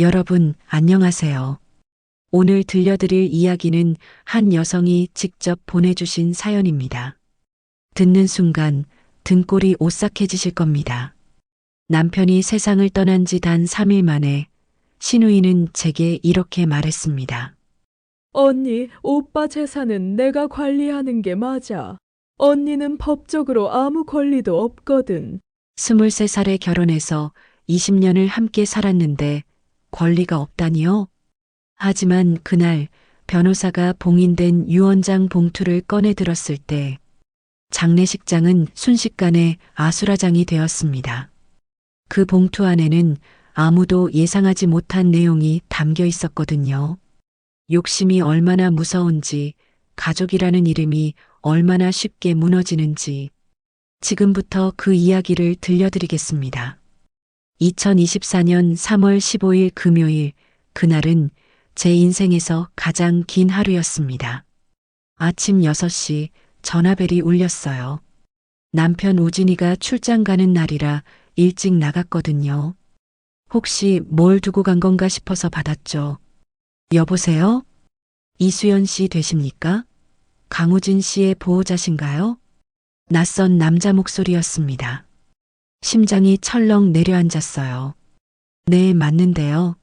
여러분, 안녕하세요. 오늘 들려드릴 이야기는 한 여성이 직접 보내주신 사연입니다. 듣는 순간 등골이 오싹해지실 겁니다. 남편이 세상을 떠난 지 단 3일 만에 신우이는 제게 이렇게 말했습니다. 언니, 오빠 재산은 내가 관리하는 게 맞아. 언니는 법적으로 아무 권리도 없거든. 23살에 결혼해서 20년을 함께 살았는데 권리가 없다니요? 하지만 그날 변호사가 봉인된 유언장 봉투를 꺼내 들었을 때 장례식장은 순식간에 아수라장이 되었습니다. 그 봉투 안에는 아무도 예상하지 못한 내용이 담겨 있었거든요. 욕심이 얼마나 무서운지, 가족이라는 이름이 얼마나 쉽게 무너지는지, 지금부터 그 이야기를 들려드리겠습니다. 2024년 3월 15일 금요일, 그날은 제 인생에서 가장 긴 하루였습니다. 아침 6시 전화벨이 울렸어요. 남편 우진이가 출장 가는 날이라 일찍 나갔거든요. 혹시 뭘 두고 간 건가 싶어서 받았죠. 여보세요? 이수연 씨 되십니까? 강우진 씨의 보호자신가요? 낯선 남자 목소리였습니다. 심장이 철렁 내려앉았어요. 네, 맞는데요.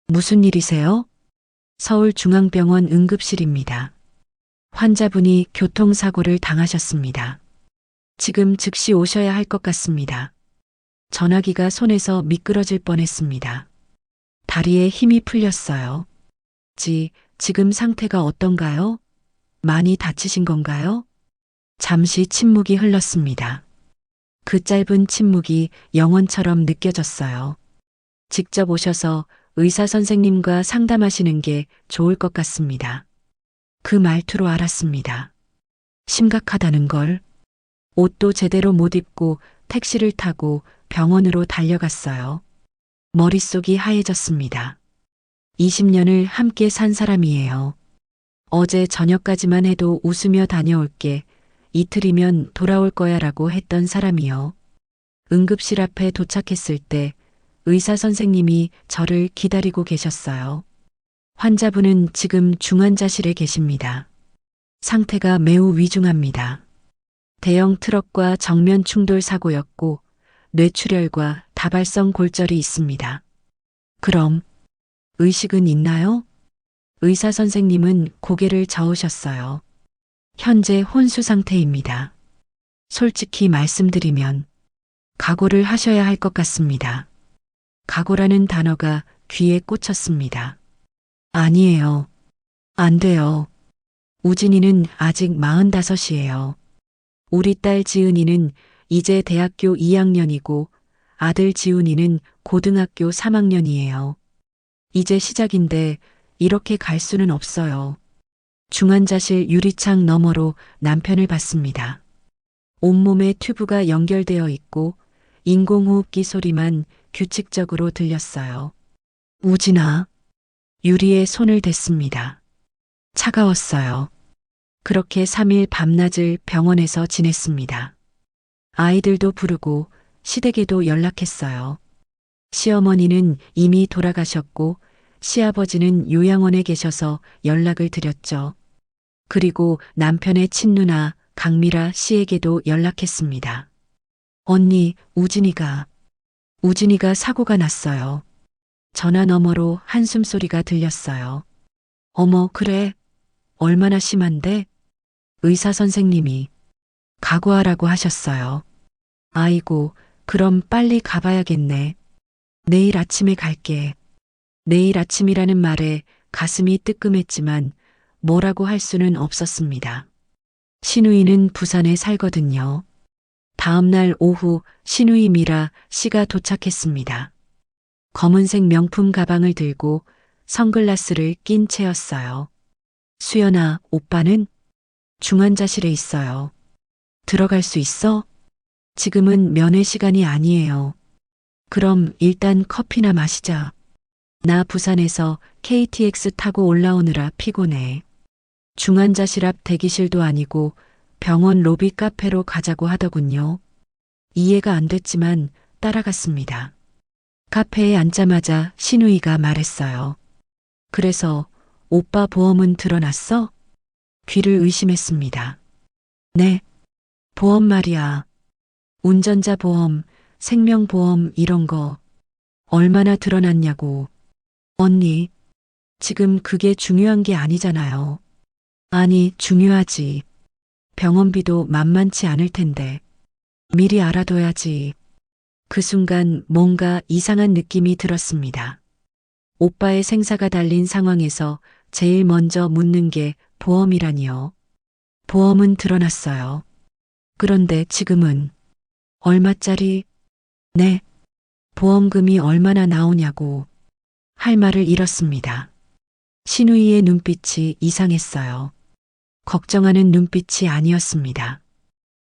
무슨 일이세요? 서울중앙병원 응급실입니다. 환자분이 교통사고를 당하셨습니다. 지금 즉시 오셔야 할 것 같습니다. 전화기가 손에서 미끄러질 뻔했습니다. 다리에 힘이 풀렸어요. 지금 상태가 어떤가요? 많이 다치신 건가요? 잠시 침묵이 흘렀습니다. 그 짧은 침묵이 영원처럼 느껴졌어요. 직접 오셔서 의사 선생님과 상담하시는 게 좋을 것 같습니다. 그 말투로 알았습니다. 심각하다는 걸. 옷도 제대로 못 입고 택시를 타고 병원으로 달려갔어요. 머릿속이 하얘졌습니다. 20년을 함께 산 사람이에요. 어제 저녁까지만 해도 웃으며 다녀올게. 이틀이면 돌아올 거야 라고 했던 사람이요. 응급실 앞에 도착했을 때 의사 선생님이 저를 기다리고 계셨어요. 환자분은 지금 중환자실에 계십니다. 상태가 매우 위중합니다. 대형 트럭과 정면 충돌 사고였고 뇌출혈과 다발성 골절이 있습니다. 그럼 의식은 있나요? 의사 선생님은 고개를 저으셨어요. 현재 혼수 상태입니다. 솔직히 말씀드리면 각오를 하셔야 할 것 같습니다. 각오라는 단어가 귀에 꽂혔습니다. 아니에요. 안 돼요. 우진이는 아직 45이에요. 우리 딸 지은이는 이제 대학교 2학년이고 아들 지훈이는 고등학교 3학년이에요. 이제 시작인데 이렇게 갈 수는 없어요. 중환자실 유리창 너머로 남편을 봤습니다. 온몸에 튜브가 연결되어 있고 인공호흡기 소리만 규칙적으로 들렸어요. 우진아. 유리에 손을 댔습니다. 차가웠어요. 그렇게 3일 밤낮을 병원에서 지냈습니다. 아이들도 부르고 시댁에도 연락했어요. 시어머니는 이미 돌아가셨고 시아버지는 요양원에 계셔서 연락을 드렸죠. 그리고 남편의 친누나 강미라 씨에게도 연락했습니다. 언니, 우진이가 사고가 났어요. 전화 너머로 한숨 소리가 들렸어요. 어머, 그래? 얼마나 심한데? 의사 선생님이 각오하라고 하셨어요. 아이고, 그럼 빨리 가봐야겠네. 내일 아침에 갈게. 내일 아침이라는 말에 가슴이 뜨끔했지만 뭐라고 할 수는 없었습니다. 신우이는 부산에 살거든요. 다음 날 오후 신우이 미라 씨가 도착했습니다. 검은색 명품 가방을 들고 선글라스를 낀 채였어요. 수연아, 오빠는 중환자실에 있어요. 들어갈 수 있어? 지금은 면회 시간이 아니에요. 그럼 일단 커피나 마시자. 나 부산에서 KTX 타고 올라오느라 피곤해. 중환자실 앞 대기실도 아니고 병원 로비 카페로 가자고 하더군요. 이해가 안 됐지만 따라갔습니다. 카페에 앉자마자 신우이가 말했어요. 그래서 오빠 보험은 들어놨어? 귀를 의심했습니다. 네. 보험 말이야. 운전자 보험, 생명보험 이런 거 얼마나 들어놨냐고. 언니, 지금 그게 중요한 게 아니잖아요. 아니, 중요하지. 병원비도 만만치 않을 텐데. 미리 알아둬야지. 그 순간 뭔가 이상한 느낌이 들었습니다. 오빠의 생사가 달린 상황에서 제일 먼저 묻는 게 보험이라니요. 보험은 들어놨어요. 그런데 지금은 얼마짜리? 네. 보험금이 얼마나 나오냐고 할 말을 잃었습니다. 신우이의 눈빛이 이상했어요. 걱정하는 눈빛이 아니었습니다.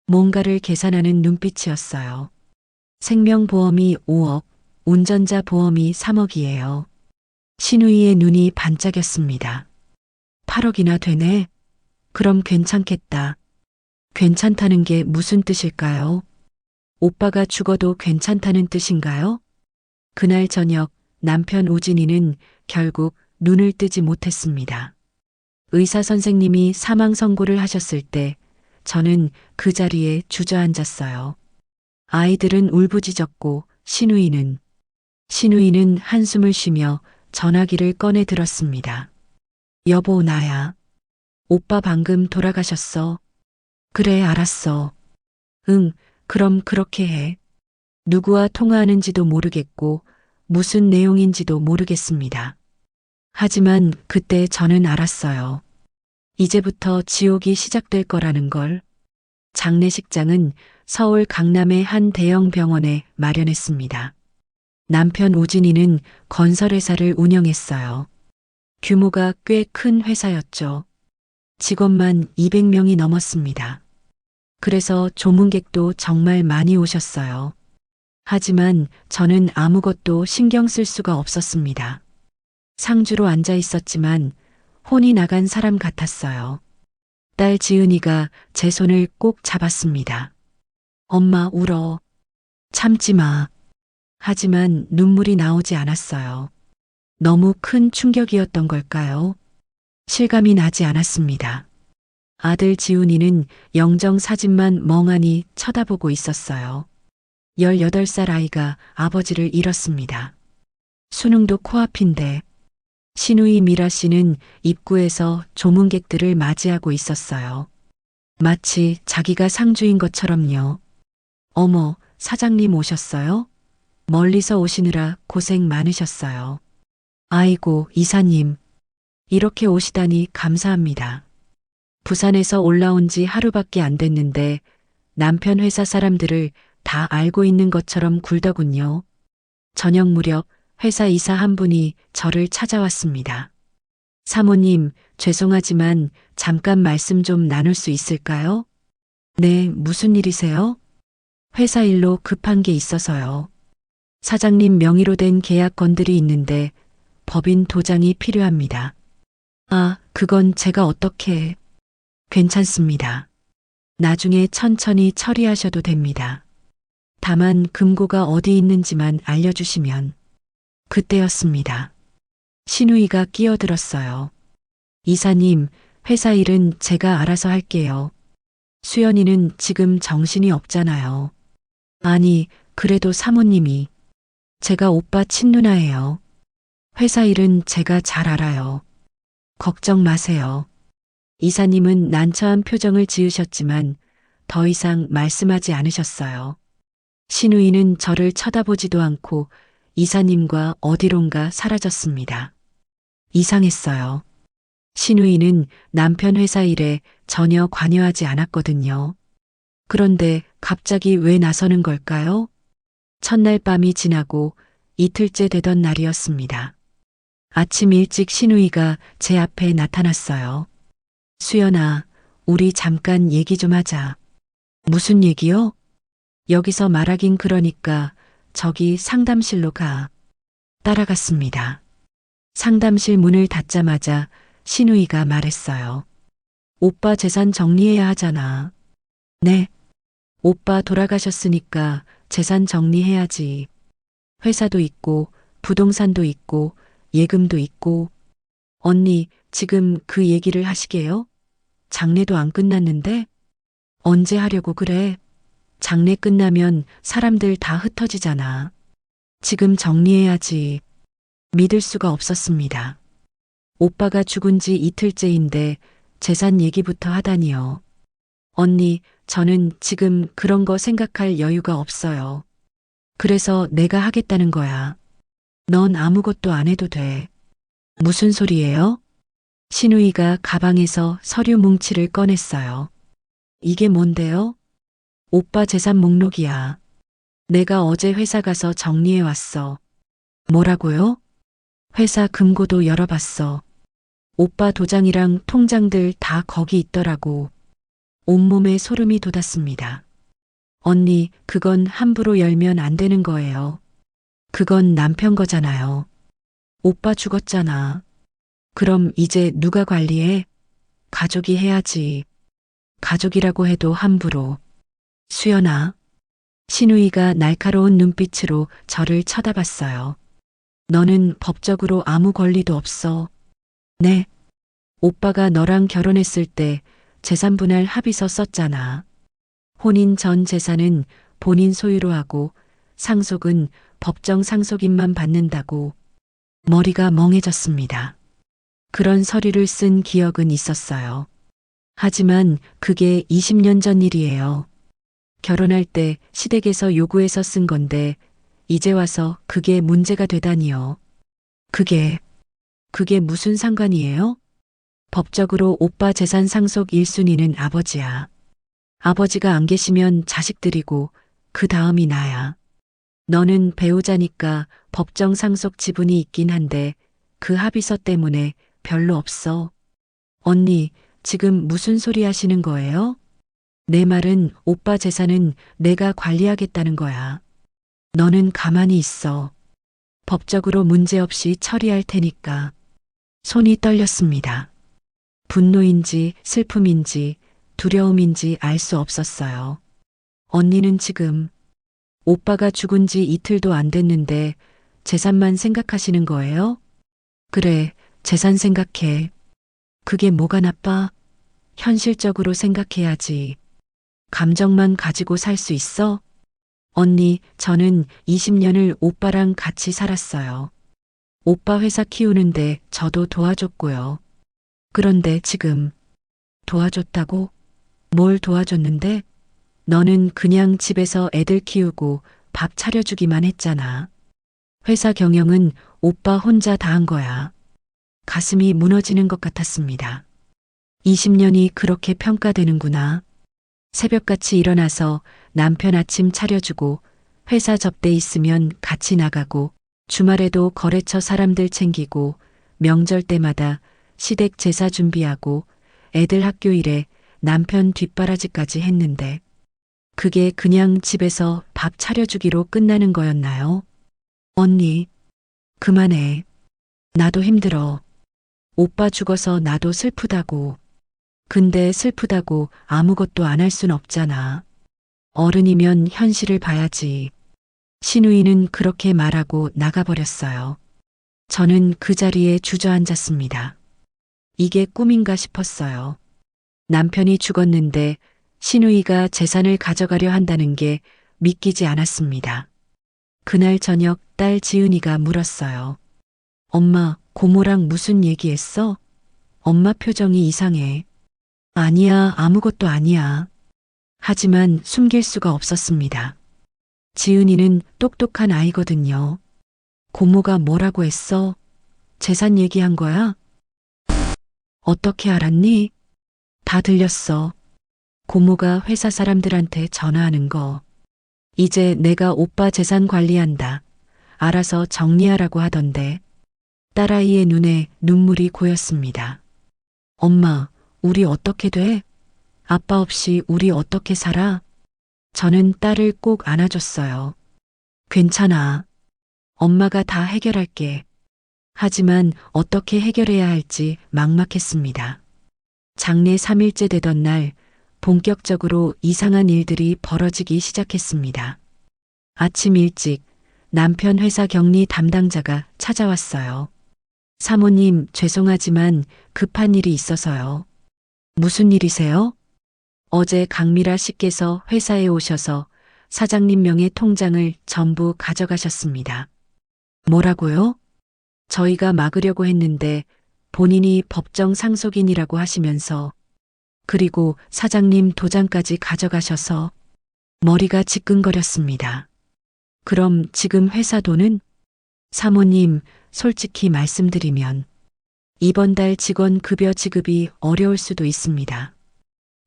뭔가를 계산하는 눈빛이었어요. 생명보험이 5억, 운전자 보험이 3억이에요. 신우이의 눈이 반짝였습니다. 8억이나 되네? 그럼 괜찮겠다. 괜찮다는 게 무슨 뜻일까요? 오빠가 죽어도 괜찮다는 뜻인가요? 그날 저녁 남편 우진이는 결국 눈을 뜨지 못했습니다. 의사 선생님이 사망 선고를 하셨을 때 저는 그 자리에 주저앉았어요. 아이들은 울부짖었고 신우이는 한숨을 쉬며 전화기를 꺼내 들었습니다. 여보, 나야. 오빠 방금 돌아가셨어. 그래, 알았어. 응, 그럼 그렇게 해. 누구와 통화하는지도 모르겠고 무슨 내용인지도 모르겠습니다. 하지만 그때 저는 알았어요. 이제부터 지옥이 시작될 거라는 걸. 장례식장은 서울 강남의 한 대형 병원에 마련했습니다. 남편 우진이는 건설회사를 운영했어요. 규모가 꽤 큰 회사였죠. 직원만 200명이 넘었습니다. 그래서 조문객도 정말 많이 오셨어요. 하지만 저는 아무것도 신경 쓸 수가 없었습니다. 상주로 앉아 있었지만 혼이 나간 사람 같았어요. 딸 지은이가 제 손을 꼭 잡았습니다. 엄마, 울어. 참지 마. 하지만 눈물이 나오지 않았어요. 너무 큰 충격이었던 걸까요? 실감이 나지 않았습니다. 아들 지훈이는 영정 사진만 멍하니 쳐다보고 있었어요. 18살 아이가 아버지를 잃었습니다. 수능도 코앞인데 신우이 미라 씨는 입구에서 조문객들을 맞이하고 있었어요. 마치 자기가 상주인 것처럼요. 어머, 사장님 오셨어요? 멀리서 오시느라 고생 많으셨어요. 아이고, 이사님. 이렇게 오시다니 감사합니다. 부산에서 올라온 지 하루밖에 안 됐는데 남편 회사 사람들을 다 알고 있는 것처럼 굴더군요. 저녁 무렵 회사 이사 한 분이 저를 찾아왔습니다. 사모님, 죄송하지만 잠깐 말씀 좀 나눌 수 있을까요? 네, 무슨 일이세요? 회사 일로 급한 게 있어서요. 사장님 명의로 된 계약건들이 있는데 법인 도장이 필요합니다. 아, 그건 제가 어떻게... 괜찮습니다. 나중에 천천히 처리하셔도 됩니다. 다만 금고가 어디 있는지만 알려주시면. 그때였습니다. 신우이가 끼어들었어요. 이사님, 회사 일은 제가 알아서 할게요. 수연이는 지금 정신이 없잖아요. 아니, 그래도 사모님이. 제가 오빠 친누나예요. 회사 일은 제가 잘 알아요. 걱정 마세요. 이사님은 난처한 표정을 지으셨지만 더 이상 말씀하지 않으셨어요. 신우이는 저를 쳐다보지도 않고 이사님과 어디론가 사라졌습니다. 이상했어요. 신우이는 남편 회사 일에 전혀 관여하지 않았거든요. 그런데 갑자기 왜 나서는 걸까요? 첫날 밤이 지나고 이틀째 되던 날이었습니다. 아침 일찍 신우이가 제 앞에 나타났어요. 수연아, 우리 잠깐 얘기 좀 하자. 무슨 얘기요? 여기서 말하긴 그러니까 저기 상담실로 가. 따라갔습니다. 상담실 문을 닫자마자 신우이가 말했어요. 오빠 재산 정리해야 하잖아. 네. 오빠 돌아가셨으니까 재산 정리해야지. 회사도 있고, 부동산도 있고, 예금도 있고. 언니, 지금 그 얘기를 하시게요? 장례도 안 끝났는데? 언제 하려고 그래? 장례 끝나면 사람들 다 흩어지잖아. 지금 정리해야지. 믿을 수가 없었습니다. 오빠가 죽은 지 이틀째인데 재산 얘기부터 하다니요. 언니, 저는 지금 그런 거 생각할 여유가 없어요. 그래서 내가 하겠다는 거야. 넌 아무것도 안 해도 돼. 무슨 소리예요? 신우이가 가방에서 서류 뭉치를 꺼냈어요. 이게 뭔데요? 오빠 재산 목록이야. 내가 어제 회사 가서 정리해 왔어. 뭐라고요? 회사 금고도 열어봤어. 오빠 도장이랑 통장들 다 거기 있더라고. 온몸에 소름이 돋았습니다. 언니, 그건 함부로 열면 안 되는 거예요. 그건 남편 거잖아요. 오빠 죽었잖아. 그럼 이제 누가 관리해? 가족이 해야지. 가족이라고 해도 함부로. 수연아. 신우이가 날카로운 눈빛으로 저를 쳐다봤어요. 너는 법적으로 아무 권리도 없어. 네. 오빠가 너랑 결혼했을 때 재산 분할 합의서 썼잖아. 혼인 전 재산은 본인 소유로 하고 상속은 법정 상속인만 받는다고. 머리가 멍해졌습니다. 그런 서류를 쓴 기억은 있었어요. 하지만 그게 20년 전 일이에요. 결혼할 때 시댁에서 요구해서 쓴 건데 이제 와서 그게 문제가 되다니요. 그게 무슨 상관이에요? 법적으로 오빠 재산 상속 1순위는 아버지야. 아버지가 안 계시면 자식들이고 그 다음이 나야. 너는 배우자니까 법정 상속 지분이 있긴 한데 그 합의서 때문에 별로 없어. 언니, 지금 무슨 소리 하시는 거예요? 내 말은 오빠 재산은 내가 관리하겠다는 거야. 너는 가만히 있어. 법적으로 문제없이 처리할 테니까. 손이 떨렸습니다. 분노인지 슬픔인지 두려움인지 알 수 없었어요. 언니는 지금 오빠가 죽은 지 이틀도 안 됐는데 재산만 생각하시는 거예요? 그래, 재산 생각해. 그게 뭐가 나빠? 현실적으로 생각해야지. 감정만 가지고 살 수 있어? 언니, 저는 20년을 오빠랑 같이 살았어요. 오빠 회사 키우는데 저도 도와줬고요. 그런데 지금 도와줬다고? 뭘 도와줬는데? 너는 그냥 집에서 애들 키우고 밥 차려주기만 했잖아. 회사 경영은 오빠 혼자 다 한 거야. 가슴이 무너지는 것 같았습니다. 20년이 그렇게 평가되는구나. 새벽같이 일어나서 남편 아침 차려주고 회사 접대 있으면 같이 나가고 주말에도 거래처 사람들 챙기고 명절 때마다 시댁 제사 준비하고 애들 학교 일에 남편 뒷바라지까지 했는데 그게 그냥 집에서 밥 차려주기로 끝나는 거였나요? 언니, 그만해. 나도 힘들어. 오빠 죽어서 나도 슬프다고. 근데 슬프다고 아무것도 안 할 순 없잖아. 어른이면 현실을 봐야지. 신우이는 그렇게 말하고 나가버렸어요. 저는 그 자리에 주저앉았습니다. 이게 꿈인가 싶었어요. 남편이 죽었는데 신우이가 재산을 가져가려 한다는 게 믿기지 않았습니다. 그날 저녁 딸 지은이가 물었어요. 엄마, 고모랑 무슨 얘기했어? 엄마 표정이 이상해. 아니야, 아무것도 아니야. 하지만 숨길 수가 없었습니다. 지은이는 똑똑한 아이거든요. 고모가 뭐라고 했어? 재산 얘기한 거야? 어떻게 알았니? 다 들렸어. 고모가 회사 사람들한테 전화하는 거. 이제 내가 오빠 재산 관리한다. 알아서 정리하라고 하던데. 딸아이의 눈에 눈물이 고였습니다. 엄마, 우리 어떻게 돼? 아빠 없이 우리 어떻게 살아? 저는 딸을 꼭 안아줬어요. 괜찮아. 엄마가 다 해결할게. 하지만 어떻게 해결해야 할지 막막했습니다. 장례 3일째 되던 날 본격적으로 이상한 일들이 벌어지기 시작했습니다. 아침 일찍 남편 회사 격리 담당자가 찾아왔어요. 사모님, 죄송하지만 급한 일이 있어서요. 무슨 일이세요? 어제 강미라 씨께서 회사에 오셔서 사장님 명의 통장을 전부 가져가셨습니다. 뭐라고요? 저희가 막으려고 했는데 본인이 법정 상속인이라고 하시면서 그리고 사장님 도장까지 가져가셔서 머리가 지끈거렸습니다. 그럼 지금 회사 돈은? 사모님, 솔직히 말씀드리면 이번 달 직원 급여 지급이 어려울 수도 있습니다.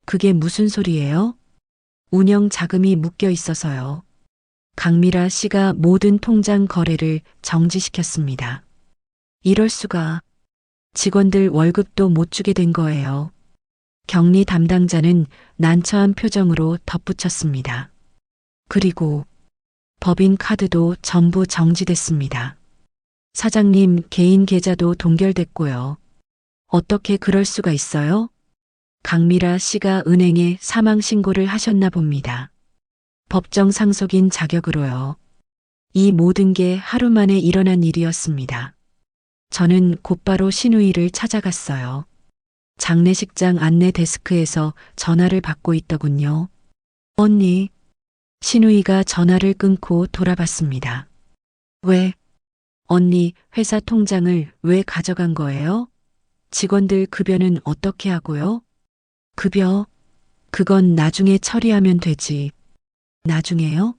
그게 무슨 소리예요? 운영 자금이 묶여 있어서요. 강미라 씨가 모든 통장 거래를 정지시켰습니다. 이럴 수가. 직원들 월급도 못 주게 된 거예요. 격리 담당자는 난처한 표정으로 덧붙였습니다. 그리고 법인 카드도 전부 정지됐습니다. 사장님 개인 계좌도 동결됐고요. 어떻게 그럴 수가 있어요? 강미라 씨가 은행에 사망 신고를 하셨나 봅니다. 법정 상속인 자격으로요. 이 모든 게 하루 만에 일어난 일이었습니다. 저는 곧바로 신우이를 찾아갔어요. 장례식장 안내 데스크에서 전화를 받고 있더군요. 언니. 신우이가 전화를 끊고 돌아봤습니다. 왜? 언니, 회사 통장을 왜 가져간 거예요? 직원들 급여는 어떻게 하고요? 급여? 그건 나중에 처리하면 되지. 나중에요?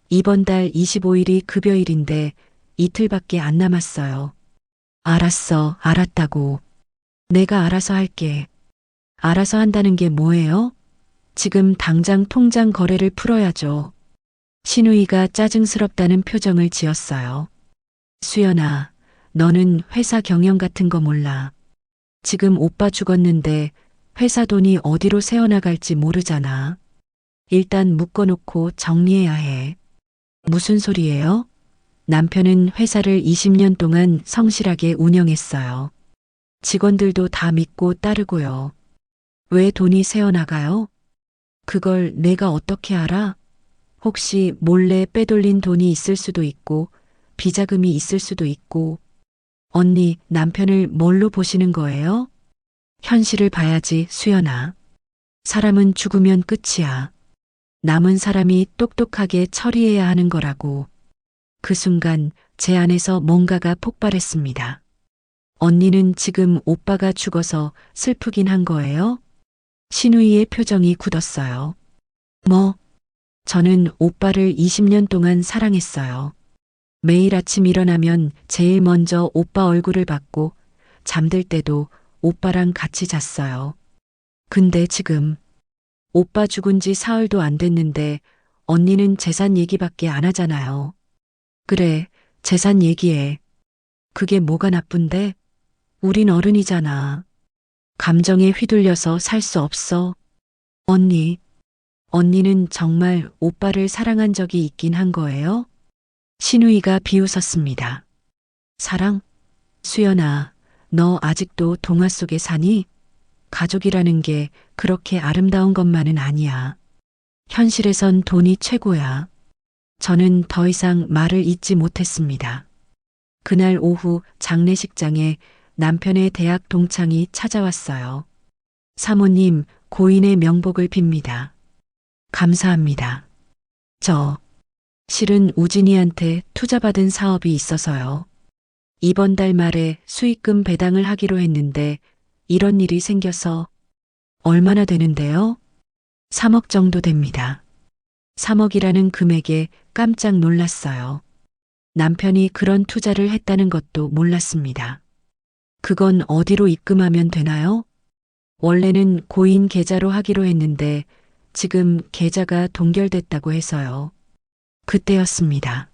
이번 달 25일이 급여일인데 이틀밖에 안 남았어요. 알았어, 알았다고. 내가 알아서 할게. 알아서 한다는 게 뭐예요? 지금 당장 통장 거래를 풀어야죠. 신우이가 짜증스럽다는 표정을 지었어요. 수연아, 너는 회사 경영 같은 거 몰라. 지금 오빠 죽었는데 회사 돈이 어디로 새어나갈지 모르잖아. 일단 묶어놓고 정리해야 해. 무슨 소리예요? 남편은 회사를 20년 동안 성실하게 운영했어요. 직원들도 다 믿고 따르고요. 왜 돈이 새어나가요? 그걸 내가 어떻게 알아? 혹시 몰래 빼돌린 돈이 있을 수도 있고 비자금이 있을 수도 있고. 언니, 남편을 뭘로 보시는 거예요? 현실을 봐야지, 수연아. 사람은 죽으면 끝이야. 남은 사람이 똑똑하게 처리해야 하는 거라고. 그 순간 제 안에서 뭔가가 폭발했습니다. 언니는 지금 오빠가 죽어서 슬프긴 한 거예요? 신우이의 표정이 굳었어요. 뭐? 저는 오빠를 20년 동안 사랑했어요. 매일 아침 일어나면 제일 먼저 오빠 얼굴을 봤고 잠들 때도 오빠랑 같이 잤어요. 근데 지금 오빠 죽은 지 사흘도 안 됐는데 언니는 재산 얘기밖에 안 하잖아요. 그래, 재산 얘기해. 그게 뭐가 나쁜데? 우린 어른이잖아. 감정에 휘둘려서 살 수 없어. 언니, 언니는 정말 오빠를 사랑한 적이 있긴 한 거예요? 신우이가 비웃었습니다. 사랑? 수연아, 너 아직도 동화 속에 사니? 가족이라는 게 그렇게 아름다운 것만은 아니야. 현실에선 돈이 최고야. 저는 더 이상 말을 잇지 못했습니다. 그날 오후 장례식장에 남편의 대학 동창이 찾아왔어요. 사모님, 고인의 명복을 빕니다. 감사합니다. 저 실은 우진이한테 투자받은 사업이 있어서요. 이번 달 말에 수익금 배당을 하기로 했는데 이런 일이 생겨서. 얼마나 되는데요? 3억 정도 됩니다. 3억이라는 금액에 깜짝 놀랐어요. 남편이 그런 투자를 했다는 것도 몰랐습니다. 그건 어디로 입금하면 되나요? 원래는 고인 계좌로 하기로 했는데 지금 계좌가 동결됐다고 해서요. 그때였습니다.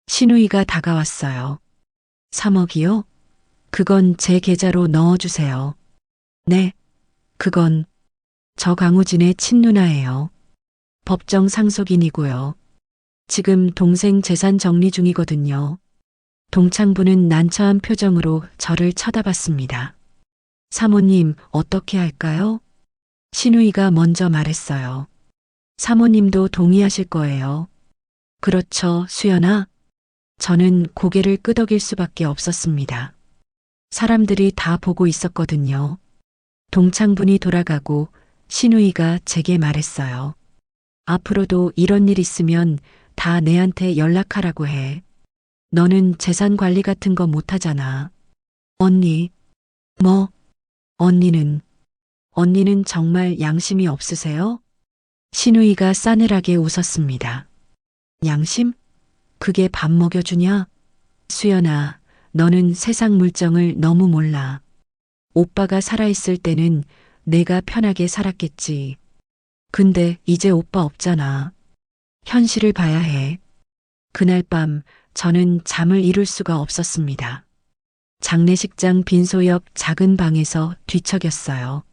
신우이가 다가왔어요. 3억이요? 그건 제 계좌로 넣어주세요. 네, 그건 저 강우진의 친누나예요. 법정 상속인이고요. 지금 동생 재산 정리 중이거든요. 동창부는 난처한 표정으로 저를 쳐다봤습니다. 사모님, 어떻게 할까요? 신우이가 먼저 말했어요. 사모님도 동의하실 거예요. 그렇죠, 수연아? 저는 고개를 끄덕일 수밖에 없었습니다. 사람들이 다 보고 있었거든요. 동창분이 돌아가고 신우이가 제게 말했어요. 앞으로도 이런 일 있으면 다 내한테 연락하라고 해. 너는 재산 관리 같은 거 못하잖아. 언니, 뭐, 언니는 정말 양심이 없으세요? 신우이가 싸늘하게 웃었습니다. 양심? 그게 밥 먹여주냐? 수연아, 너는 세상 물정을 너무 몰라. 오빠가 살아있을 때는 내가 편하게 살았겠지. 근데 이제 오빠 없잖아. 현실을 봐야 해. 그날 밤 저는 잠을 이룰 수가 없었습니다. 장례식장 빈소옆 작은 방에서 뒤척였어요.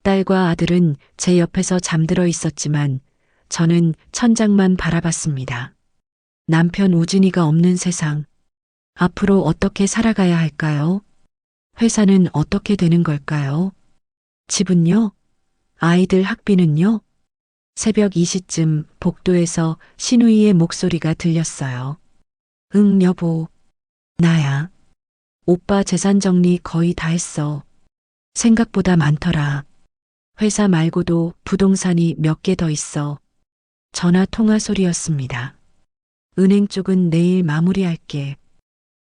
딸과 아들은 제 옆에서 잠들어 있었지만 저는 천장만 바라봤습니다. 남편 우진이가 없는 세상. 앞으로 어떻게 살아가야 할까요? 회사는 어떻게 되는 걸까요? 집은요? 아이들 학비는요? 새벽 2시쯤 복도에서 신우이의 목소리가 들렸어요. 응, 여보. 나야. 오빠 재산 정리 거의 다 했어. 생각보다 많더라. 회사 말고도 부동산이 몇 개 더 있어. 전화 통화 소리였습니다. 은행 쪽은 내일 마무리할게.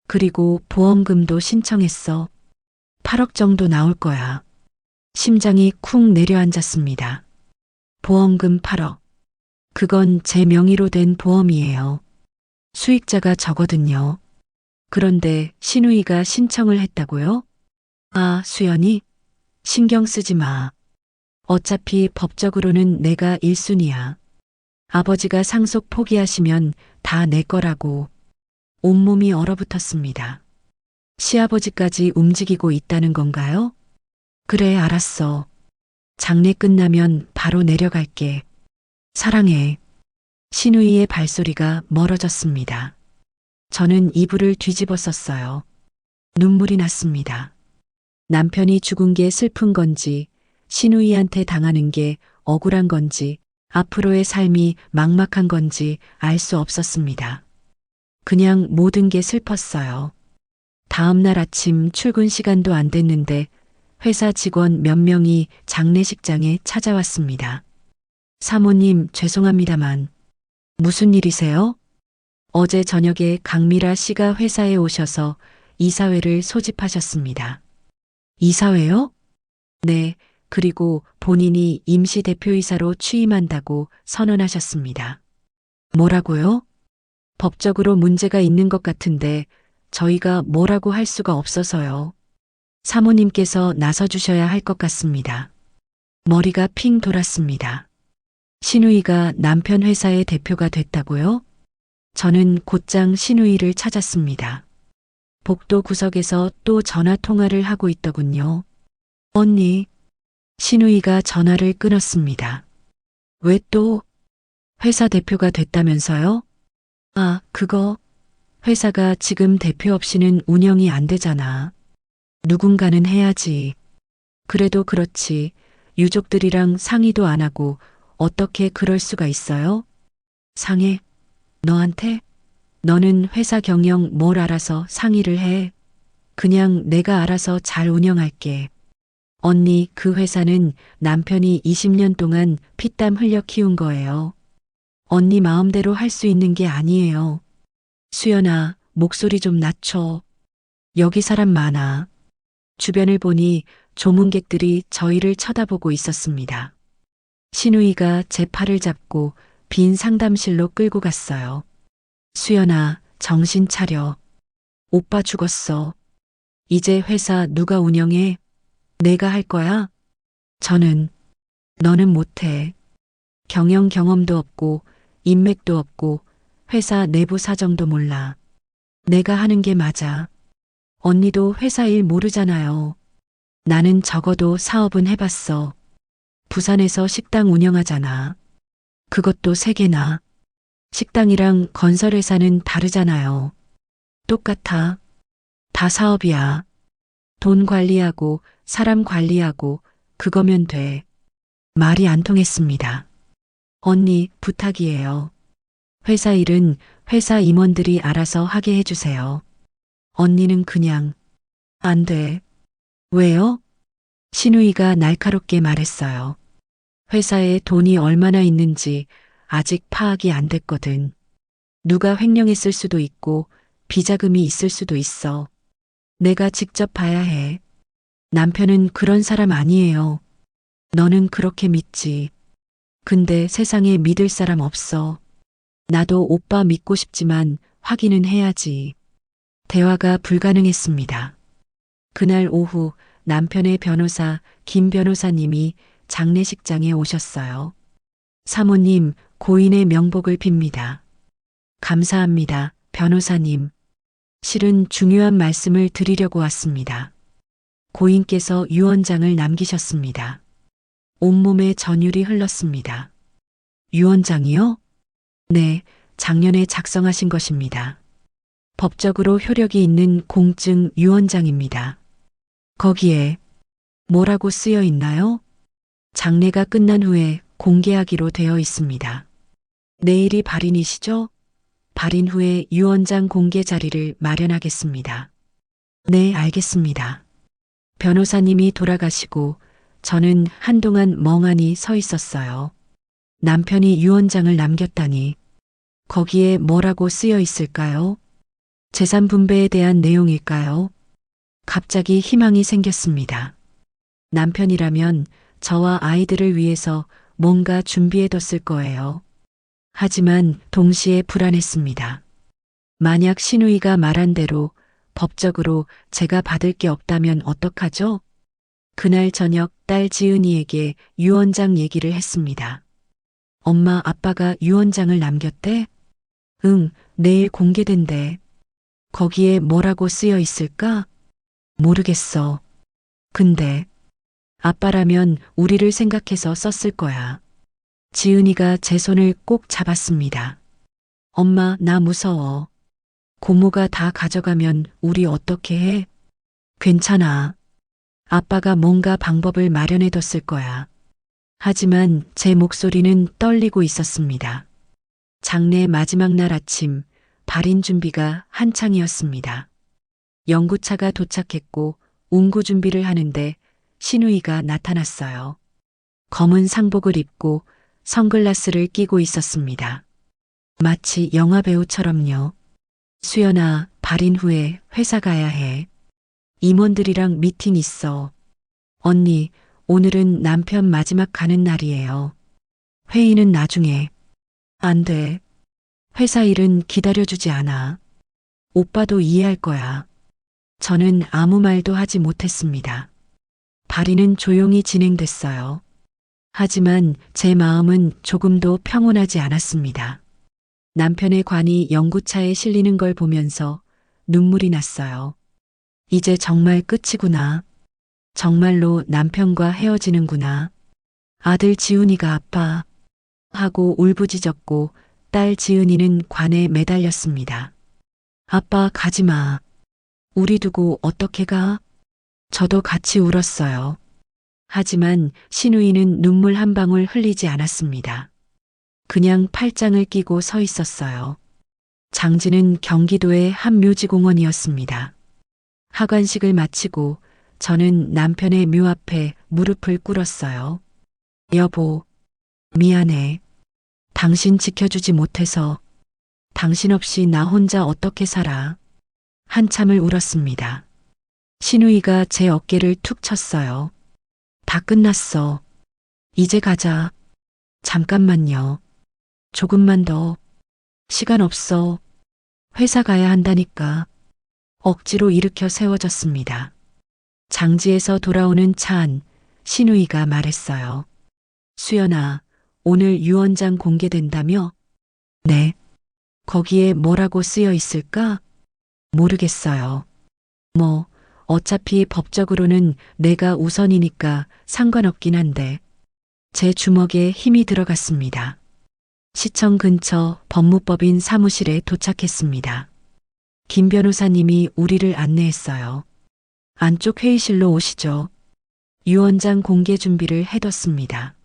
그리고 보험금도 신청했어. 8억 정도 나올 거야. 심장이 쿵 내려앉았습니다. 보험금 8억. 그건 제 명의로 된 보험이에요. 수익자가 저거든요. 그런데 신우이가 신청을 했다고요? 아, 수연이? 신경 쓰지 마. 어차피 법적으로는 내가 1순위야. 아버지가 상속 포기하시면 다 내 거라고. 온몸이 얼어붙었습니다. 시아버지까지 움직이고 있다는 건가요? 그래, 알았어. 장례 끝나면 바로 내려갈게. 사랑해. 신우이의 발소리가 멀어졌습니다. 저는 이불을 뒤집어 썼어요. 눈물이 났습니다. 남편이 죽은 게 슬픈 건지, 신우이한테 당하는 게 억울한 건지, 앞으로의 삶이 막막한 건지 알 수 없었습니다. 그냥 모든 게 슬펐어요. 다음 날 아침 출근 시간도 안 됐는데 회사 직원 몇 명이 장례식장에 찾아왔습니다. 사모님, 죄송합니다만. 무슨 일이세요? 어제 저녁에 강미라 씨가 회사에 오셔서 이사회를 소집하셨습니다. 이사회요? 네, 그리고 본인이 임시 대표이사로 취임한다고 선언하셨습니다. 뭐라고요? 법적으로 문제가 있는 것 같은데 저희가 뭐라고 할 수가 없어서요. 사모님께서 나서주셔야 할 것 같습니다. 머리가 핑 돌았습니다. 신우이가 남편 회사의 대표가 됐다고요? 저는 곧장 신우이를 찾았습니다. 복도 구석에서 또 전화 통화를 하고 있더군요. 언니, 신우이가 전화를 끊었습니다. 왜 또? 회사 대표가 됐다면서요? 아, 그거. 회사가 지금 대표 없이는 운영이 안 되잖아. 누군가는 해야지. 그래도 그렇지. 유족들이랑 상의도 안 하고 어떻게 그럴 수가 있어요? 상해? 너한테? 너는 회사 경영 뭘 알아서 상의를 해. 그냥 내가 알아서 잘 운영할게. 언니, 그 회사는 남편이 20년 동안 피땀 흘려 키운 거예요. 언니 마음대로 할 수 있는 게 아니에요. 수연아, 목소리 좀 낮춰. 여기 사람 많아. 주변을 보니 조문객들이 저희를 쳐다보고 있었습니다. 신우이가 제 팔을 잡고 빈 상담실로 끌고 갔어요. 수연아, 정신 차려. 오빠 죽었어. 이제 회사 누가 운영해? 내가 할 거야? 너는 못해. 경영 경험도 없고 인맥도 없고 회사 내부 사정도 몰라. 내가 하는 게 맞아. 언니도 회사 일 모르잖아요. 나는 적어도 사업은 해봤어. 부산에서 식당 운영하잖아. 그것도 3개나. 식당이랑 건설회사는 다르잖아요. 똑같아. 다 사업이야. 돈 관리하고 사람 관리하고 그거면 돼. 말이 안 통했습니다. 언니, 부탁이에요. 회사 일은 회사 임원들이 알아서 하게 해주세요. 언니는 그냥 안 돼. 왜요? 신우이가 날카롭게 말했어요. 회사에 돈이 얼마나 있는지 아직 파악이 안 됐거든. 누가 횡령했을 수도 있고 비자금이 있을 수도 있어. 내가 직접 봐야 해. 남편은 그런 사람 아니에요. 너는 그렇게 믿지. 근데 세상에 믿을 사람 없어. 나도 오빠 믿고 싶지만 확인은 해야지. 대화가 불가능했습니다. 그날 오후 남편의 변호사 김 변호사님이 장례식장에 오셨어요. 사모님, 고인의 명복을 빕니다. 감사합니다, 변호사님. 실은 중요한 말씀을 드리려고 왔습니다. 고인께서 유언장을 남기셨습니다. 온몸에 전율이 흘렀습니다. 유언장이요? 네, 작년에 작성하신 것입니다. 법적으로 효력이 있는 공증 유언장입니다. 거기에 뭐라고 쓰여 있나요? 장례가 끝난 후에 공개하기로 되어 있습니다. 내일이 발인이시죠? 발인 후에 유언장 공개 자리를 마련하겠습니다. 네, 알겠습니다. 변호사님이 돌아가시고 저는 한동안 멍하니 서 있었어요. 남편이 유언장을 남겼다니 거기에 뭐라고 쓰여 있을까요? 재산 분배에 대한 내용일까요? 갑자기 희망이 생겼습니다. 남편이라면 저와 아이들을 위해서 뭔가 준비해뒀을 거예요. 하지만 동시에 불안했습니다. 만약 신우이가 말한 대로 법적으로 제가 받을 게 없다면 어떡하죠? 그날 저녁 딸 지은이에게 유언장 얘기를 했습니다. 엄마, 아빠가 유언장을 남겼대? 응, 내일 공개된대. 거기에 뭐라고 쓰여 있을까? 모르겠어. 근데 아빠라면 우리를 생각해서 썼을 거야. 지은이가 제 손을 꼭 잡았습니다. 엄마, 나 무서워. 고모가 다 가져가면 우리 어떻게 해? 괜찮아. 아빠가 뭔가 방법을 마련해뒀을 거야. 하지만 제 목소리는 떨리고 있었습니다. 장례 마지막 날 아침, 발인 준비가 한창이었습니다. 연구차가 도착했고 운구 준비를 하는데 신우이가 나타났어요. 검은 상복을 입고 선글라스를 끼고 있었습니다. 마치 영화배우처럼요. 수연아, 발인 후에 회사 가야 해. 임원들이랑 미팅 있어. 언니, 오늘은 남편 마지막 가는 날이에요. 회의는 나중에. 안 돼. 회사 일은 기다려주지 않아. 오빠도 이해할 거야. 저는 아무 말도 하지 못했습니다. 발인은 조용히 진행됐어요. 하지만 제 마음은 조금도 평온하지 않았습니다. 남편의 관이 연구차에 실리는 걸 보면서 눈물이 났어요. 이제 정말 끝이구나. 정말로 남편과 헤어지는구나. 아들 지훈이가 아파 하고 울부짖었고 딸 지은이는 관에 매달렸습니다. 아빠, 가지 마. 우리 두고 어떻게 가? 저도 같이 울었어요. 하지만 신우이는 눈물 한 방울 흘리지 않았습니다. 그냥 팔짱을 끼고 서 있었어요. 장지는 경기도의 한 묘지공원이었습니다. 하관식을 마치고 저는 남편의 묘 앞에 무릎을 꿇었어요. 여보, 미안해. 당신 지켜주지 못해서. 당신 없이 나 혼자 어떻게 살아. 한참을 울었습니다. 신우이가 제 어깨를 툭 쳤어요. 다 끝났어. 이제 가자. 잠깐만요. 조금만 더. 시간 없어. 회사 가야 한다니까. 억지로 일으켜 세워졌습니다. 장지에서 돌아오는 차 안, 신우이가 말했어요. 수연아, 오늘 유언장 공개된다며? 네. 거기에 뭐라고 쓰여 있을까? 모르겠어요. 뭐, 어차피 법적으로는 내가 우선이니까 상관없긴 한데. 제 주먹에 힘이 들어갔습니다. 시청 근처 법무법인 사무실에 도착했습니다. 김 변호사님이 우리를 안내했어요. 안쪽 회의실로 오시죠. 유언장 공개 준비를 해뒀습니다.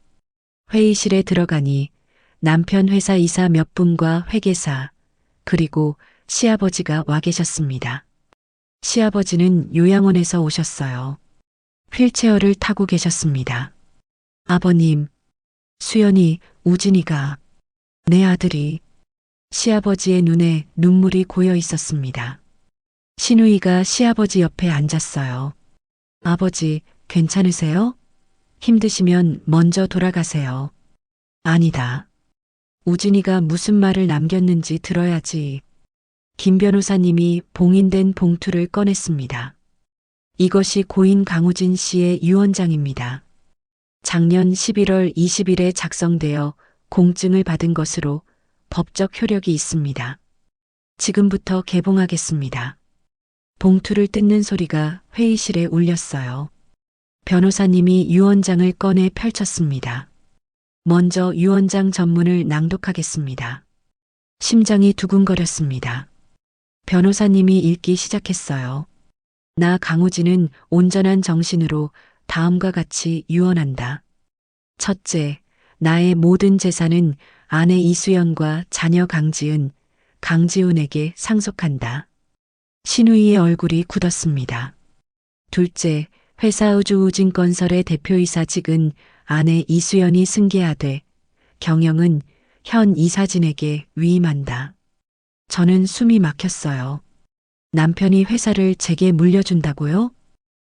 회의실에 들어가니 남편 회사 이사 몇 분과 회계사, 그리고 시아버지가 와 계셨습니다. 시아버지는 요양원에서 오셨어요. 휠체어를 타고 계셨습니다. 아버님, 수연이, 우진이가, 내 아들이. 시아버지의 눈에 눈물이 고여 있었습니다. 신우이가 시아버지 옆에 앉았어요. 아버지, 괜찮으세요? 힘드시면 먼저 돌아가세요. 아니다. 우진이가 무슨 말을 남겼는지 들어야지. 김 변호사님이 봉인된 봉투를 꺼냈습니다. 이것이 고인 강우진 씨의 유언장입니다. 작년 11월 20일에 작성되어 공증을 받은 것으로 법적 효력이 있습니다. 지금부터 개봉하겠습니다. 봉투를 뜯는 소리가 회의실에 울렸어요. 변호사님이 유언장을 꺼내 펼쳤습니다. 먼저 유언장 전문을 낭독하겠습니다. 심장이 두근거렸습니다. 변호사님이 읽기 시작했어요. 나 강우진은 온전한 정신으로 다음과 같이 유언한다. 첫째, 나의 모든 재산은 아내 이수연과 자녀 강지은, 강지훈에게 상속한다. 신우이의 얼굴이 굳었습니다. 둘째, 회사 우주우진건설의 대표이사직은 아내 이수연이 승계하되 경영은 현 이사진에게 위임한다. 저는 숨이 막혔어요. 남편이 회사를 제게 물려준다고요?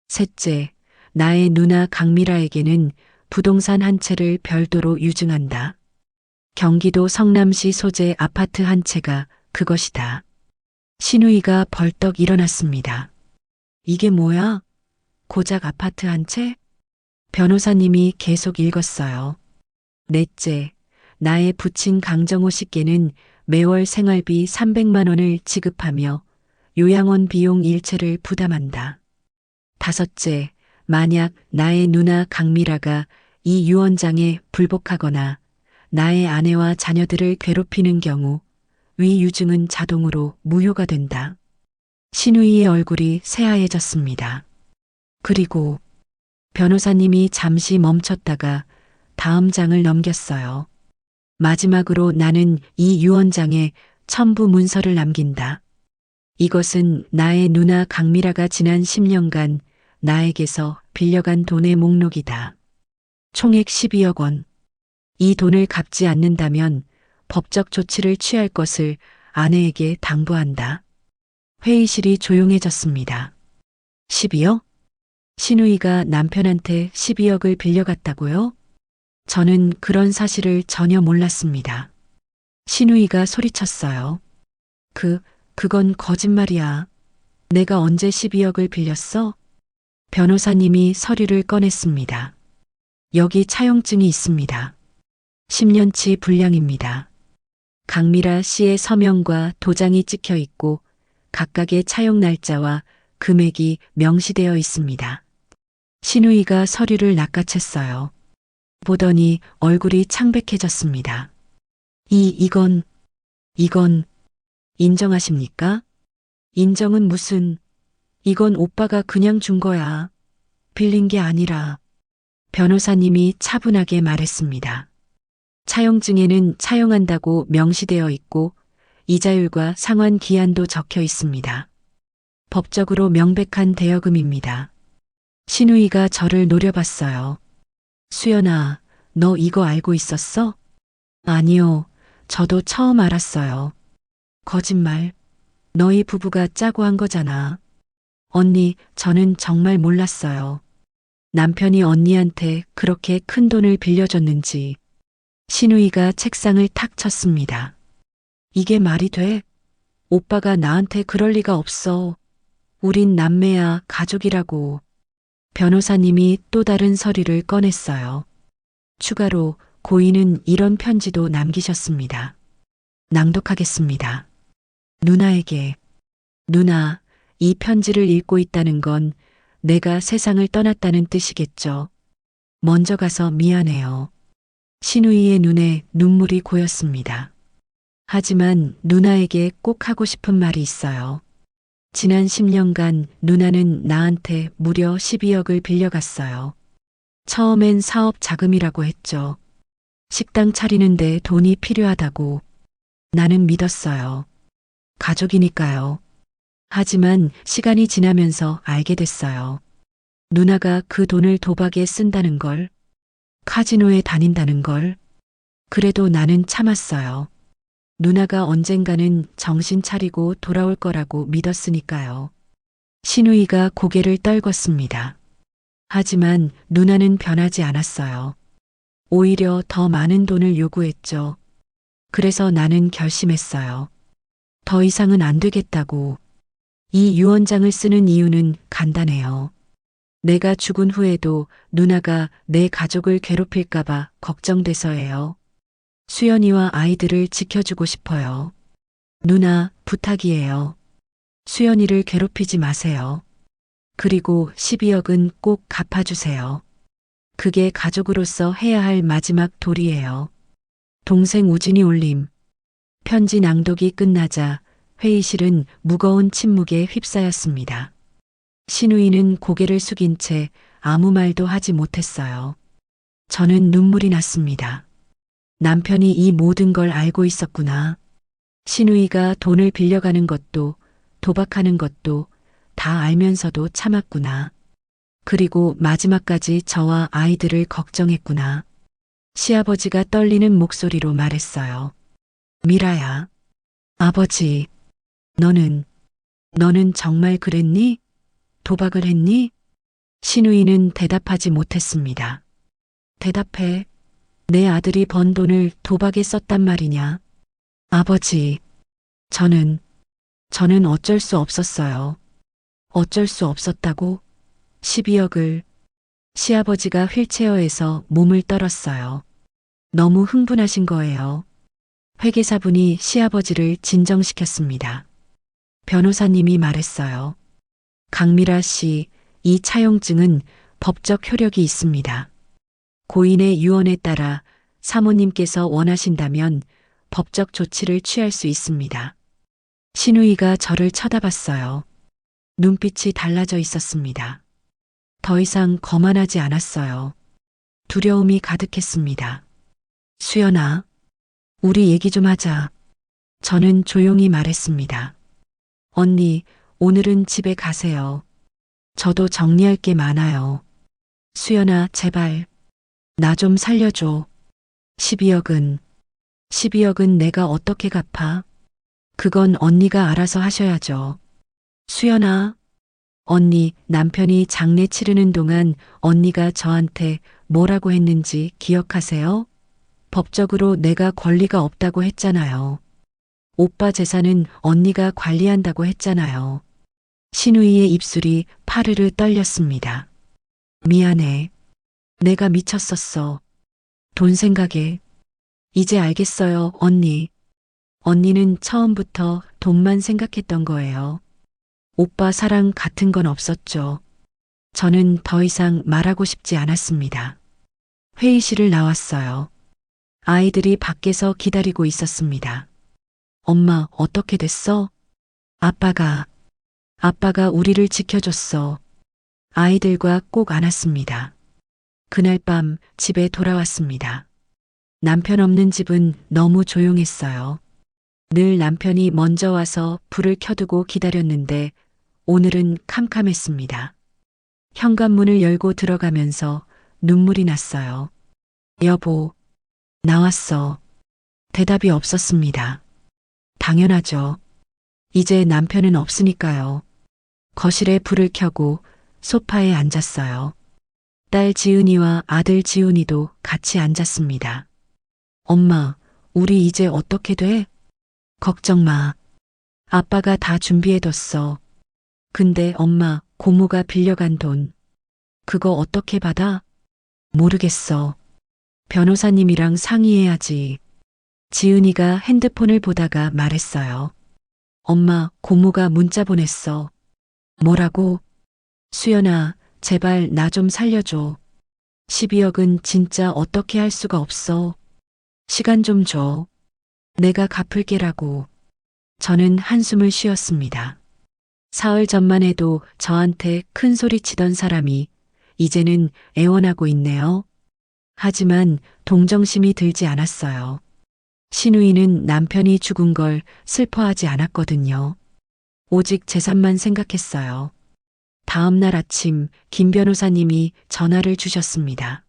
셋째, 나의 누나 강미라에게는 부동산 한 채를 별도로 유증한다. 경기도 성남시 소재 아파트 한 채가 그것이다. 신우이가 벌떡 일어났습니다. 이게 뭐야? 고작 아파트 한 채? 변호사님이 계속 읽었어요. 넷째, 나의 부친 강정호 씨께는 매월 생활비 300만 원을 지급하며 요양원 비용 일체를 부담한다. 다섯째, 만약 나의 누나 강미라가 이 유언장에 불복하거나 나의 아내와 자녀들을 괴롭히는 경우 위 유증은 자동으로 무효가 된다. 신우이의 얼굴이 새하얘졌습니다. 그리고 변호사님이 잠시 멈췄다가 다음 장을 넘겼어요. 마지막으로 나는 이 유언장에 첨부 문서를 남긴다. 이것은 나의 누나 강미라가 지난 10년간 나에게서 빌려간 돈의 목록이다. 총액 12억 원. 이 돈을 갚지 않는다면 법적 조치를 취할 것을 아내에게 당부한다. 회의실이 조용해졌습니다. 12억? 신우이가 남편한테 12억을 빌려갔다고요? 저는 그런 사실을 전혀 몰랐습니다. 신우이가 소리쳤어요. 그건 거짓말이야. 내가 언제 12억을 빌렸어? 변호사님이 서류를 꺼냈습니다. 여기 차용증이 있습니다. 10년치 분량입니다. 강미라 씨의 서명과 도장이 찍혀 있고 각각의 차용 날짜와 금액이 명시되어 있습니다. 신우이가 서류를 낚아챘어요. 보더니 얼굴이 창백해졌습니다. 이건 인정하십니까? 인정은 무슨, 이건 오빠가 그냥 준 거야. 빌린 게 아니라. 변호사님이 차분하게 말했습니다. 차용증에는 차용한다고 명시되어 있고 이자율과 상환 기한도 적혀 있습니다. 법적으로 명백한 대여금입니다. 신우이가 저를 노려봤어요. 수연아, 너 이거 알고 있었어? 아니요, 저도 처음 알았어요. 거짓말. 너희 부부가 짜고 한 거잖아. 언니, 저는 정말 몰랐어요. 남편이 언니한테 그렇게 큰 돈을 빌려줬는지. 신우이가 책상을 탁 쳤습니다. 이게 말이 돼? 오빠가 나한테 그럴 리가 없어. 우린 남매야, 가족이라고. 변호사님이 또 다른 서류를 꺼냈어요. 추가로 고인은 이런 편지도 남기셨습니다. 낭독하겠습니다. 누나에게. 누나, 이 편지를 읽고 있다는 건 내가 세상을 떠났다는 뜻이겠죠. 먼저 가서 미안해요. 신우이의 눈에 눈물이 고였습니다. 하지만 누나에게 꼭 하고 싶은 말이 있어요. 지난 10년간 누나는 나한테 무려 12억을 빌려갔어요. 처음엔 사업 자금이라고 했죠. 식당 차리는데 돈이 필요하다고. 나는 믿었어요. 가족이니까요. 하지만 시간이 지나면서 알게 됐어요. 누나가 그 돈을 도박에 쓴다는 걸, 카지노에 다닌다는 걸. 그래도 나는 참았어요. 누나가 언젠가는 정신 차리고 돌아올 거라고 믿었으니까요. 신우이가 고개를 떨궜습니다. 하지만 누나는 변하지 않았어요. 오히려 더 많은 돈을 요구했죠. 그래서 나는 결심했어요. 더 이상은 안 되겠다고. 이 유언장을 쓰는 이유는 간단해요. 내가 죽은 후에도 누나가 내 가족을 괴롭힐까봐 걱정돼서예요. 수연이와 아이들을 지켜주고 싶어요. 누나, 부탁이에요. 수연이를 괴롭히지 마세요. 그리고 12억은 꼭 갚아주세요. 그게 가족으로서 해야 할 마지막 도리예요. 동생 우진이 올림. 편지 낭독이 끝나자 회의실은 무거운 침묵에 휩싸였습니다. 신우이는 고개를 숙인 채 아무 말도 하지 못했어요. 저는 눈물이 났습니다. 남편이 이 모든 걸 알고 있었구나. 신우이가 돈을 빌려가는 것도 도박하는 것도 다 알면서도 참았구나. 그리고 마지막까지 저와 아이들을 걱정했구나. 시아버지가 떨리는 목소리로 말했어요. 미라야. 아버지, 너는 정말 그랬니? 도박을 했니? 신우이는 대답하지 못했습니다. 대답해. 내 아들이 번 돈을 도박에 썼단 말이냐? 아버지, 저는 어쩔 수 없었어요. 어쩔 수 없었다고? 12억을. 시아버지가 휠체어에서 몸을 떨었어요. 너무 흥분하신 거예요. 회계사분이 시아버지를 진정시켰습니다. 변호사님이 말했어요. 강미라 씨, 이 차용증은 법적 효력이 있습니다. 고인의 유언에 따라 사모님께서 원하신다면 법적 조치를 취할 수 있습니다. 신우이가 저를 쳐다봤어요. 눈빛이 달라져 있었습니다. 더 이상 거만하지 않았어요. 두려움이 가득했습니다. 수연아, 우리 얘기 좀 하자. 저는 조용히 말했습니다. 언니, 오늘은 집에 가세요. 저도 정리할 게 많아요. 수연아, 제발. 나 좀 살려줘. 12억은 내가 어떻게 갚아? 그건 언니가 알아서 하셔야죠. 수연아, 언니, 남편이 장례 치르는 동안 언니가 저한테 뭐라고 했는지 기억하세요? 법적으로 내가 권리가 없다고 했잖아요. 오빠 재산은 언니가 관리한다고 했잖아요. 신우이의 입술이 파르르 떨렸습니다. 미안해. 내가 미쳤었어. 돈 생각에. 이제 알겠어요, 언니. 언니는 처음부터 돈만 생각했던 거예요. 오빠 사랑 같은 건 없었죠. 저는 더 이상 말하고 싶지 않았습니다. 회의실을 나왔어요. 아이들이 밖에서 기다리고 있었습니다. 엄마, 어떻게 됐어? 아빠가 우리를 지켜줬어. 아이들과 꼭 안았습니다. 그날 밤 집에 돌아왔습니다. 남편 없는 집은 너무 조용했어요. 늘 남편이 먼저 와서 불을 켜두고 기다렸는데 오늘은 캄캄했습니다. 현관문을 열고 들어가면서 눈물이 났어요. 여보, 나왔어. 대답이 없었습니다. 당연하죠. 이제 남편은 없으니까요. 거실에 불을 켜고 소파에 앉았어요. 딸 지은이와 아들 지훈이도 같이 앉았습니다. 엄마, 우리 이제 어떻게 돼? 걱정 마. 아빠가 다 준비해뒀어. 근데 엄마, 고모가 빌려간 돈. 그거 어떻게 받아? 모르겠어. 변호사님이랑 상의해야지. 지은이가 핸드폰을 보다가 말했어요. 엄마, 고모가 문자 보냈어. 뭐라고? 수연아, 제발 나 좀 살려줘. 12억은 진짜 어떻게 할 수가 없어. 시간 좀 줘. 내가 갚을게라고. 저는 한숨을 쉬었습니다. 사흘 전만 해도 저한테 큰 소리 치던 사람이 이제는 애원하고 있네요. 하지만 동정심이 들지 않았어요. 신우이는 남편이 죽은 걸 슬퍼하지 않았거든요. 오직 재산만 생각했어요. 다음 날 아침 김 변호사님이 전화를 주셨습니다.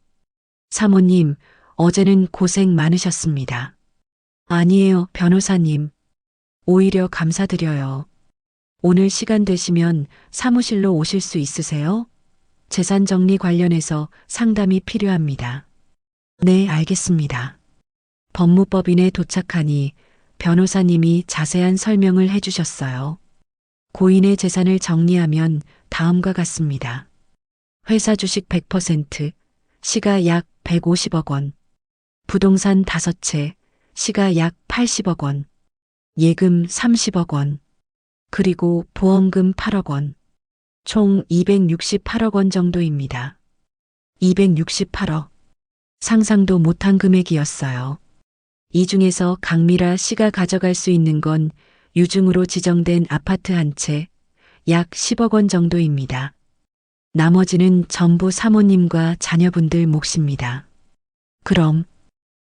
사모님, 어제는 고생 많으셨습니다. 아니에요, 변호사님. 오히려 감사드려요. 오늘 시간 되시면 사무실로 오실 수 있으세요? 재산 정리 관련해서 상담이 필요합니다. 네, 알겠습니다. 법무법인에 도착하니 변호사님이 자세한 설명을 해주셨어요. 고인의 재산을 정리하면 다음과 같습니다. 회사 주식 100%, 시가 약 150억 원. 부동산 5채, 시가 약 80억 원. 예금 30억 원. 그리고 보험금 8억 원. 총 268억 원 정도입니다. 268억. 상상도 못한 금액이었어요. 이 중에서 강미라 씨가 가져갈 수 있는 건 유증으로 지정된 아파트 한 채, 약 10억 원 정도입니다. 나머지는 전부 사모님과 자녀분들 몫입니다. 그럼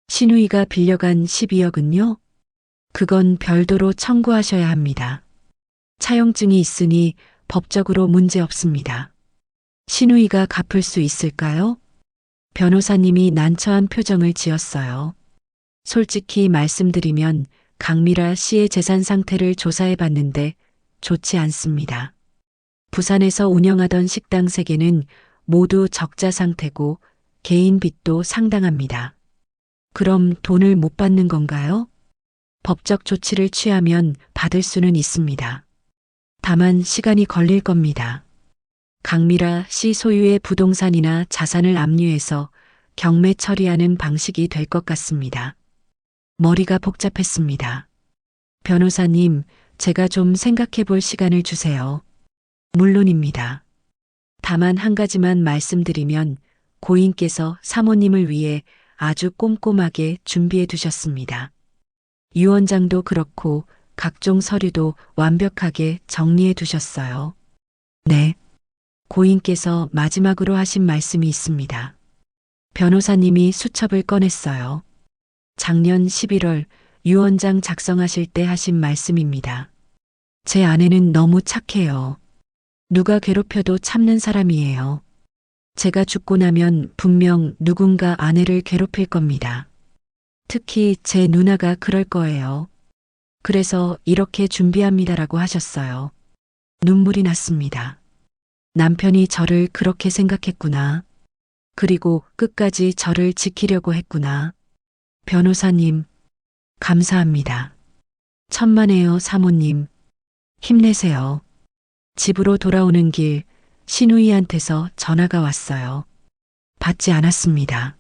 신우이가 빌려간 12억은요? 그건 별도로 청구하셔야 합니다. 차용증이 있으니 법적으로 문제 없습니다. 신우이가 갚을 수 있을까요? 변호사님이 난처한 표정을 지었어요. 솔직히 말씀드리면 강미라 씨의 재산 상태를 조사해 봤는데 좋지 않습니다. 부산에서 운영하던 식당 3개는 모두 적자 상태고 개인 빚도 상당합니다. 그럼 돈을 못 받는 건가요? 법적 조치를 취하면 받을 수는 있습니다. 다만 시간이 걸릴 겁니다. 강미라 씨 소유의 부동산이나 자산을 압류해서 경매 처리하는 방식이 될 것 같습니다. 머리가 복잡했습니다. 변호사님, 제가 좀 생각해 볼 시간을 주세요. 물론입니다. 다만 한 가지만 말씀드리면 고인께서 사모님을 위해 아주 꼼꼼하게 준비해 두셨습니다. 유언장도 그렇고 각종 서류도 완벽하게 정리해 두셨어요. 네. 고인께서 마지막으로 하신 말씀이 있습니다. 변호사님이 수첩을 꺼냈어요. 작년 11월 유언장 작성하실 때 하신 말씀입니다. 제 아내는 너무 착해요. 누가 괴롭혀도 참는 사람이에요. 제가 죽고 나면 분명 누군가 아내를 괴롭힐 겁니다. 특히 제 누나가 그럴 거예요. 그래서 이렇게 준비합니다라고 하셨어요. 눈물이 났습니다. 남편이 저를 그렇게 생각했구나. 그리고 끝까지 저를 지키려고 했구나. 변호사님, 감사합니다. 천만에요, 사모님. 힘내세요. 집으로 돌아오는 길 신우이한테서 전화가 왔어요. 받지 않았습니다.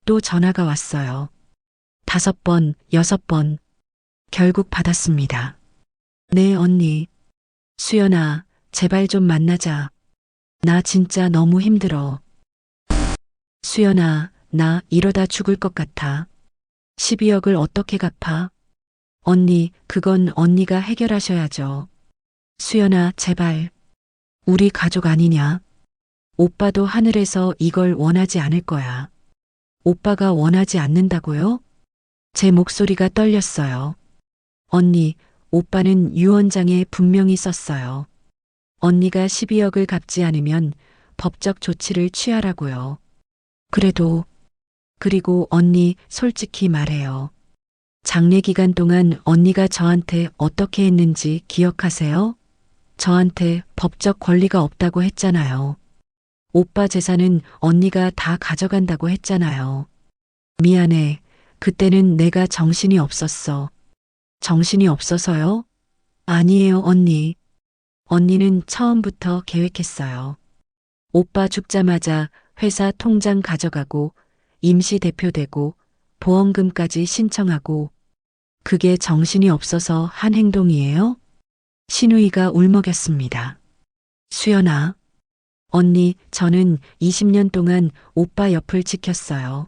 또 전화가 왔어요. 5번, 6번. 결국 받았습니다. 네, 언니. 수연아, 제발 좀 만나자. 나 진짜 너무 힘들어. 수연아, 나 이러다 죽을 것 같아. 12억을 어떻게 갚아? 언니, 그건 언니가 해결하셔야죠. 수연아, 제발. 우리 가족 아니냐? 오빠도 하늘에서 이걸 원하지 않을 거야. 오빠가 원하지 않는다고요? 제 목소리가 떨렸어요. 언니, 오빠는 유언장에 분명히 썼어요. 언니가 12억을 갚지 않으면 법적 조치를 취하라고요. 그리고 언니 솔직히 말해요. 장례 기간 동안 언니가 저한테 어떻게 했는지 기억하세요? 저한테 법적 권리가 없다고 했잖아요. 오빠 재산은 언니가 다 가져간다고 했잖아요. 미안해. 그때는 내가 정신이 없었어. 정신이 없어서요? 아니에요, 언니. 언니는 처음부터 계획했어요. 오빠 죽자마자 회사 통장 가져가고 임시 대표되고 보험금까지 신청하고 그게 정신이 없어서 한 행동이에요? 신우이가 울먹였습니다. 수연아, 언니, 저는 20년 동안 오빠 옆을 지켰어요.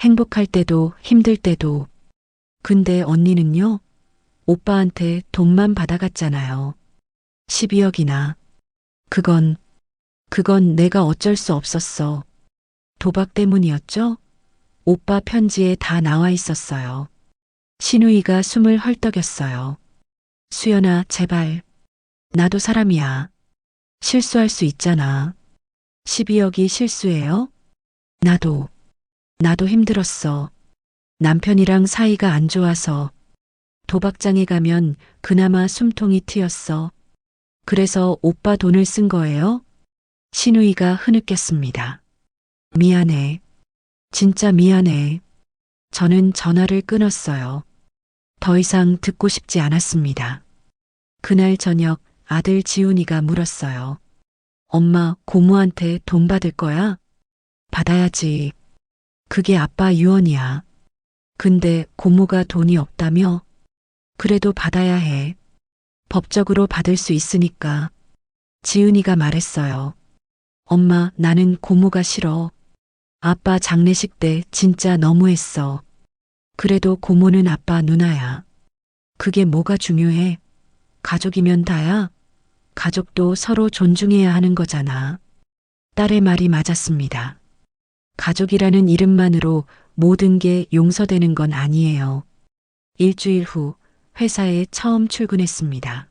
행복할 때도 힘들 때도. 근데 언니는요? 오빠한테 돈만 받아갔잖아요. 12억이나. 그건 내가 어쩔 수 없었어. 도박 때문이었죠? 오빠 편지에 다 나와 있었어요. 신우이가 숨을 헐떡였어요. 수연아, 제발. 나도 사람이야. 실수할 수 있잖아. 12억이 실수예요? 나도 힘들었어. 남편이랑 사이가 안 좋아서 도박장에 가면 그나마 숨통이 트였어. 그래서 오빠 돈을 쓴 거예요? 신우이가 흐느꼈습니다. 미안해. 진짜 미안해. 저는 전화를 끊었어요. 더 이상 듣고 싶지 않았습니다. 그날 저녁 아들 지훈이가 물었어요. 엄마, 고모한테 돈 받을 거야? 받아야지. 그게 아빠 유언이야. 근데 고모가 돈이 없다며? 그래도 받아야 해. 법적으로 받을 수 있으니까. 지은이가 말했어요. 엄마, 나는 고모가 싫어. 아빠 장례식 때 진짜 너무했어. 그래도 고모는 아빠 누나야. 그게 뭐가 중요해? 가족이면 다야? 가족도 서로 존중해야 하는 거잖아. 딸의 말이 맞았습니다. 가족이라는 이름만으로 모든 게 용서되는 건 아니에요. 일주일 후 회사에 처음 출근했습니다.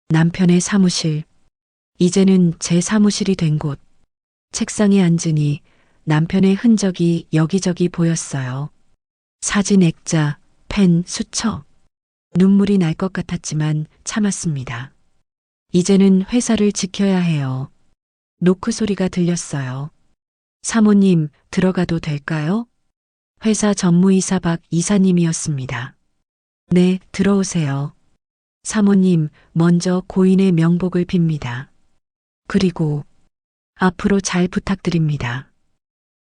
남편의 사무실. 이제는 제 사무실이 된 곳. 책상에 앉으니 남편의 흔적이 여기저기 보였어요. 사진 액자, 펜, 수첩. 눈물이 날 것 같았지만 참았습니다. 이제는 회사를 지켜야 해요. 노크 소리가 들렸어요. 사모님, 들어가도 될까요? 회사 전무이사 박 이사님이었습니다. 네, 들어오세요. 사모님, 먼저 고인의 명복을 빕니다. 그리고 앞으로 잘 부탁드립니다.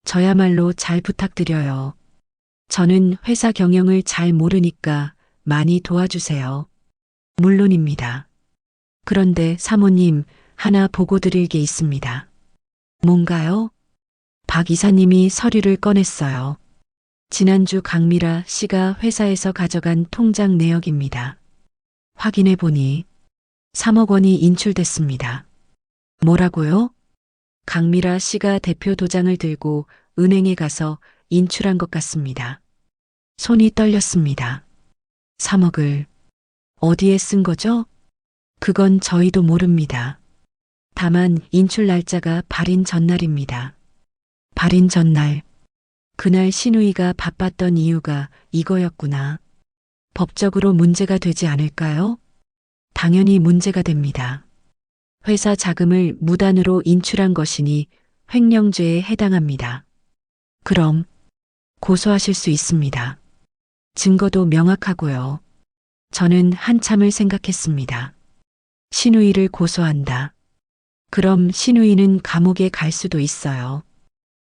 저야말로 잘 부탁드려요. 저는 회사 경영을 잘 모르니까 많이 도와주세요. 물론입니다. 그런데 사모님, 하나 보고 드릴 게 있습니다. 뭔가요? 박 이사님이 서류를 꺼냈어요. 지난주 강미라 씨가 회사에서 가져간 통장 내역입니다. 확인해 보니 3억 원이 인출됐습니다. 뭐라고요? 강미라 씨가 대표 도장을 들고 은행에 가서 인출한 것 같습니다. 손이 떨렸습니다. 3억을 어디에 쓴 거죠? 그건 저희도 모릅니다. 다만 인출 날짜가 발인 전날입니다. 발인 전날. 그날 신우이가 바빴던 이유가 이거였구나. 법적으로 문제가 되지 않을까요? 당연히 문제가 됩니다. 회사 자금을 무단으로 인출한 것이니 횡령죄에 해당합니다. 그럼 고소하실 수 있습니다. 증거도 명확하고요. 저는 한참을 생각했습니다. 신우이를 고소한다. 그럼 신우이는 감옥에 갈 수도 있어요.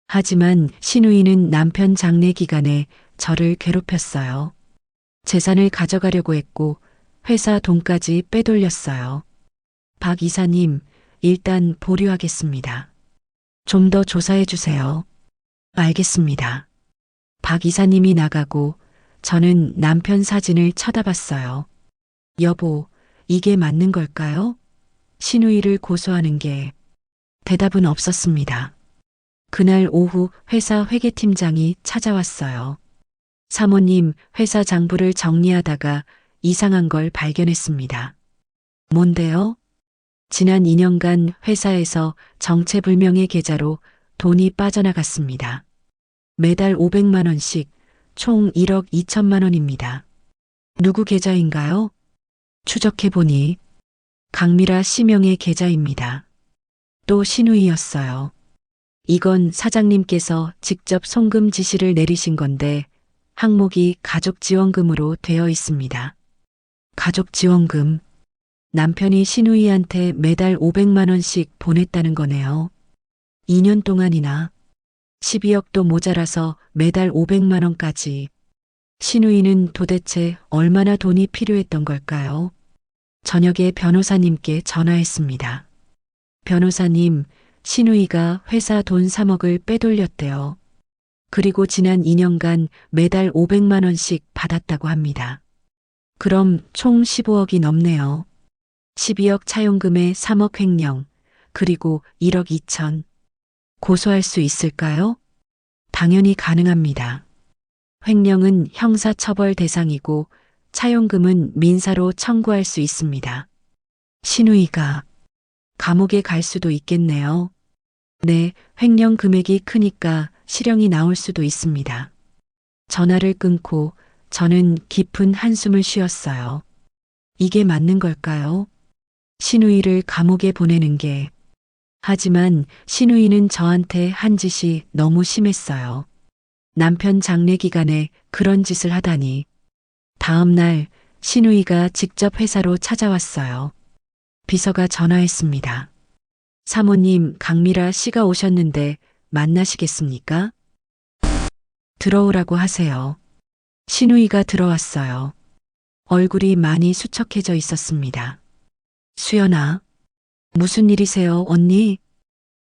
하지만 신우이는 남편 장례 기간에 저를 괴롭혔어요. 재산을 가져가려고 했고 회사 돈까지 빼돌렸어요. 박 이사님, 일단 보류하겠습니다. 좀 더 조사해 주세요. 알겠습니다. 박 이사님이 나가고 저는 남편 사진을 쳐다봤어요. 여보, 이게 맞는 걸까요? 신우이를 고소하는 게. 대답은 없었습니다. 그날 오후 회사 회계팀장이 찾아왔어요. 사모님, 회사 장부를 정리하다가 이상한 걸 발견했습니다. 뭔데요? 지난 2년간 회사에서 정체불명의 계좌로 돈이 빠져나갔습니다. 매달 500만 원씩 총 1억 2천만 원입니다. 누구 계좌인가요? 추적해보니 강미라 씨명의 계좌입니다. 또 신우이였어요. 이건 사장님께서 직접 송금 지시를 내리신 건데 항목이 가족지원금으로 되어 있습니다. 가족지원금. 남편이 신우이한테 매달 500만 원씩 보냈다는 거네요. 2년 동안이나 12억도 모자라서 매달 500만 원까지. 신우이는 도대체 얼마나 돈이 필요했던 걸까요? 저녁에 변호사님께 전화했습니다. 변호사님, 신우이가 회사 돈 3억을 빼돌렸대요. 그리고 지난 2년간 매달 500만 원씩 받았다고 합니다. 그럼 총 15억이 넘네요. 12억 차용금에 3억 횡령, 그리고 1억 2천. 고소할 수 있을까요? 당연히 가능합니다. 횡령은 형사처벌 대상이고 차용금은 민사로 청구할 수 있습니다. 신우이가 감옥에 갈 수도 있겠네요. 네, 횡령 금액이 크니까 실형이 나올 수도 있습니다. 전화를 끊고 저는 깊은 한숨을 쉬었어요. 이게 맞는 걸까요? 신우이를 감옥에 보내는 게. 하지만 신우이는 저한테 한 짓이 너무 심했어요. 남편 장례 기간에 그런 짓을 하다니. 다음 날 신우이가 직접 회사로 찾아왔어요. 비서가 전화했습니다. 사모님, 강미라 씨가 오셨는데 만나시겠습니까? 들어오라고 하세요. 신우이가 들어왔어요. 얼굴이 많이 수척해져 있었습니다. 수연아, 무슨 일이세요, 언니?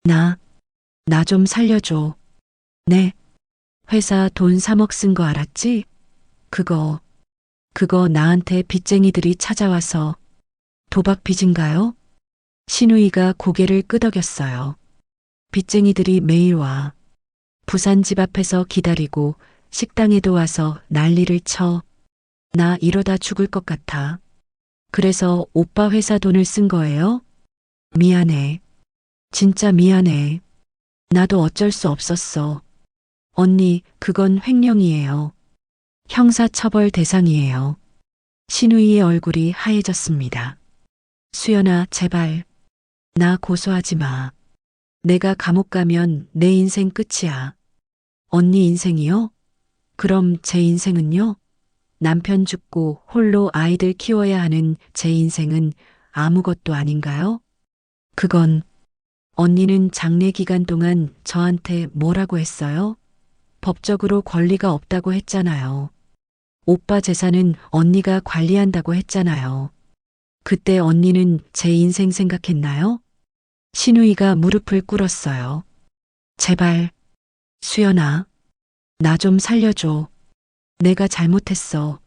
나 좀 살려줘. 네. 회사 돈 3억 쓴 거 알았지? 그거 나한테 빚쟁이들이 찾아와서 도박 빚인가요? 신우이가 고개를 끄덕였어요. 빚쟁이들이 매일 와. 부산 집 앞에서 기다리고 식당에도 와서 난리를 쳐. 나 이러다 죽을 것 같아. 그래서 오빠 회사 돈을 쓴 거예요? 미안해. 진짜 미안해. 나도 어쩔 수 없었어. 언니, 그건 횡령이에요. 형사처벌 대상이에요. 신우이의 얼굴이 하얘졌습니다. 수연아, 제발. 나 고소하지 마. 내가 감옥 가면 내 인생 끝이야. 언니 인생이요? 그럼 제 인생은요? 남편 죽고 홀로 아이들 키워야 하는 제 인생은 아무것도 아닌가요? 그건 언니는 장례 기간 동안 저한테 뭐라고 했어요? 법적으로 권리가 없다고 했잖아요. 오빠 재산은 언니가 관리한다고 했잖아요. 그때 언니는 제 인생 생각했나요? 신우이가 무릎을 꿇었어요. 제발, 수연아, 나 좀 살려줘. 내가 잘못했어.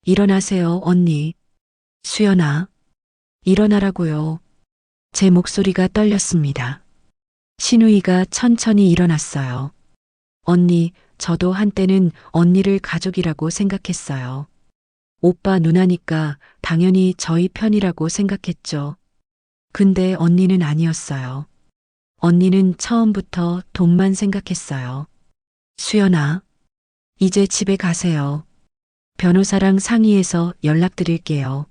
일어나세요, 언니. 수연아, 일어나라고요. 제 목소리가 떨렸습니다. 신우이가 천천히 일어났어요. 언니, 저도 한때는 언니를 가족이라고 생각했어요. 오빠 누나니까 당연히 저희 편이라고 생각했죠. 근데 언니는 아니었어요. 언니는 처음부터 돈만 생각했어요. 수연아, 이제 집에 가세요. 변호사랑 상의해서 연락드릴게요.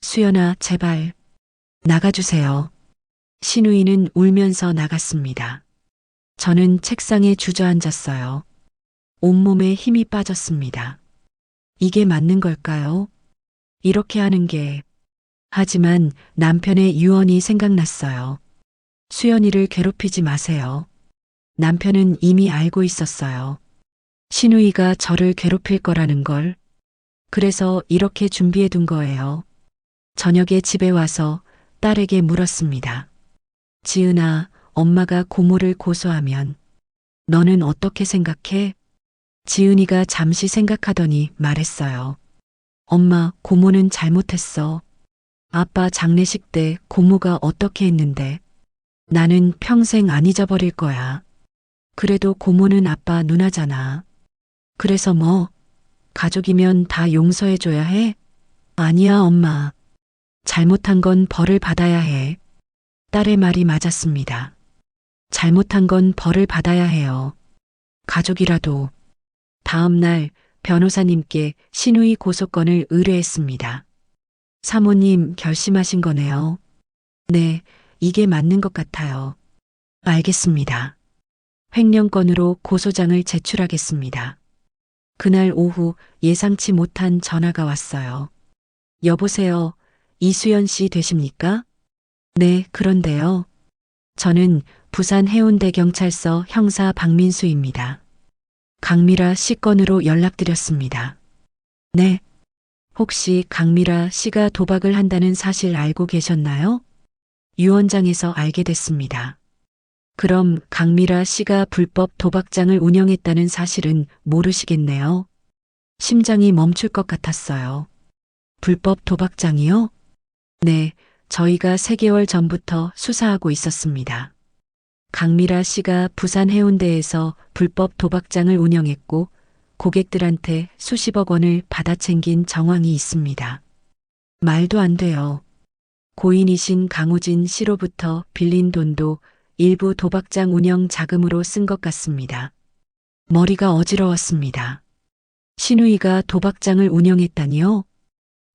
수연아, 제발. 나가주세요. 신우이는 울면서 나갔습니다. 저는 책상에 주저앉았어요. 온몸에 힘이 빠졌습니다. 이게 맞는 걸까요? 이렇게 하는 게. 하지만 남편의 유언이 생각났어요. 수연이를 괴롭히지 마세요. 남편은 이미 알고 있었어요. 신우이가 저를 괴롭힐 거라는 걸. 그래서 이렇게 준비해 둔 거예요. 저녁에 집에 와서 딸에게 물었습니다. 지은아, 엄마가 고모를 고소하면 너는 어떻게 생각해? 지은이가 잠시 생각하더니 말했어요. 엄마, 고모는 잘못했어. 아빠 장례식 때 고모가 어떻게 했는데 나는 평생 안 잊어버릴 거야. 그래도 고모는 아빠 누나잖아. 그래서 뭐, 가족이면 다 용서해줘야 해? 아니야, 엄마. 잘못한 건 벌을 받아야 해. 딸의 말이 맞았습니다. 잘못한 건 벌을 받아야 해요. 가족이라도. 다음 날 변호사님께 신우이 고소건을 의뢰했습니다. 사모님, 결심하신 거네요. 네, 이게 맞는 것 같아요. 알겠습니다. 횡령건으로 고소장을 제출하겠습니다. 그날 오후 예상치 못한 전화가 왔어요. 여보세요, 이수연 씨 되십니까? 네, 그런데요. 저는 부산 해운대 경찰서 형사 박민수입니다. 강미라 씨 건으로 연락드렸습니다. 네. 혹시 강미라 씨가 도박을 한다는 사실 알고 계셨나요? 유원장에서 알게 됐습니다. 그럼 강미라 씨가 불법 도박장을 운영했다는 사실은 모르시겠네요. 심장이 멈출 것 같았어요. 불법 도박장이요? 네, 저희가 3개월 전부터 수사하고 있었습니다. 강미라 씨가 부산 해운대에서 불법 도박장을 운영했고 고객들한테 수십억 원을 받아챙긴 정황이 있습니다. 말도 안 돼요. 고인이신 강우진 씨로부터 빌린 돈도 일부 도박장 운영 자금으로 쓴 것 같습니다. 머리가 어지러웠습니다. 신우이가 도박장을 운영했다니요?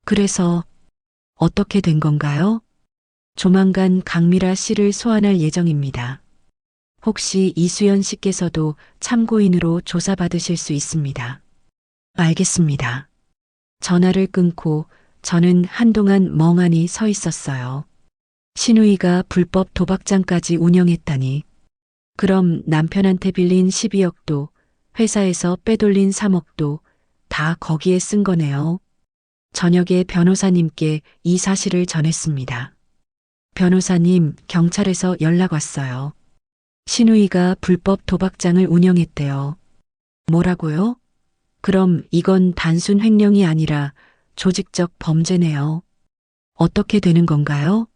그래서 어떻게 된 건가요? 조만간 강미라 씨를 소환할 예정입니다. 혹시 이수연 씨께서도 참고인으로 조사받으실 수 있습니다. 알겠습니다. 전화를 끊고 저는 한동안 멍하니 서 있었어요. 신우이가 불법 도박장까지 운영했다니. 그럼 남편한테 빌린 12억도 회사에서 빼돌린 3억도 다 거기에 쓴 거네요. 저녁에 변호사님께 이 사실을 전했습니다. 변호사님, 경찰에서 연락 왔어요. 신우이가 불법 도박장을 운영했대요. 뭐라고요? 그럼 이건 단순 횡령이 아니라 조직적 범죄네요. 어떻게 되는 건가요?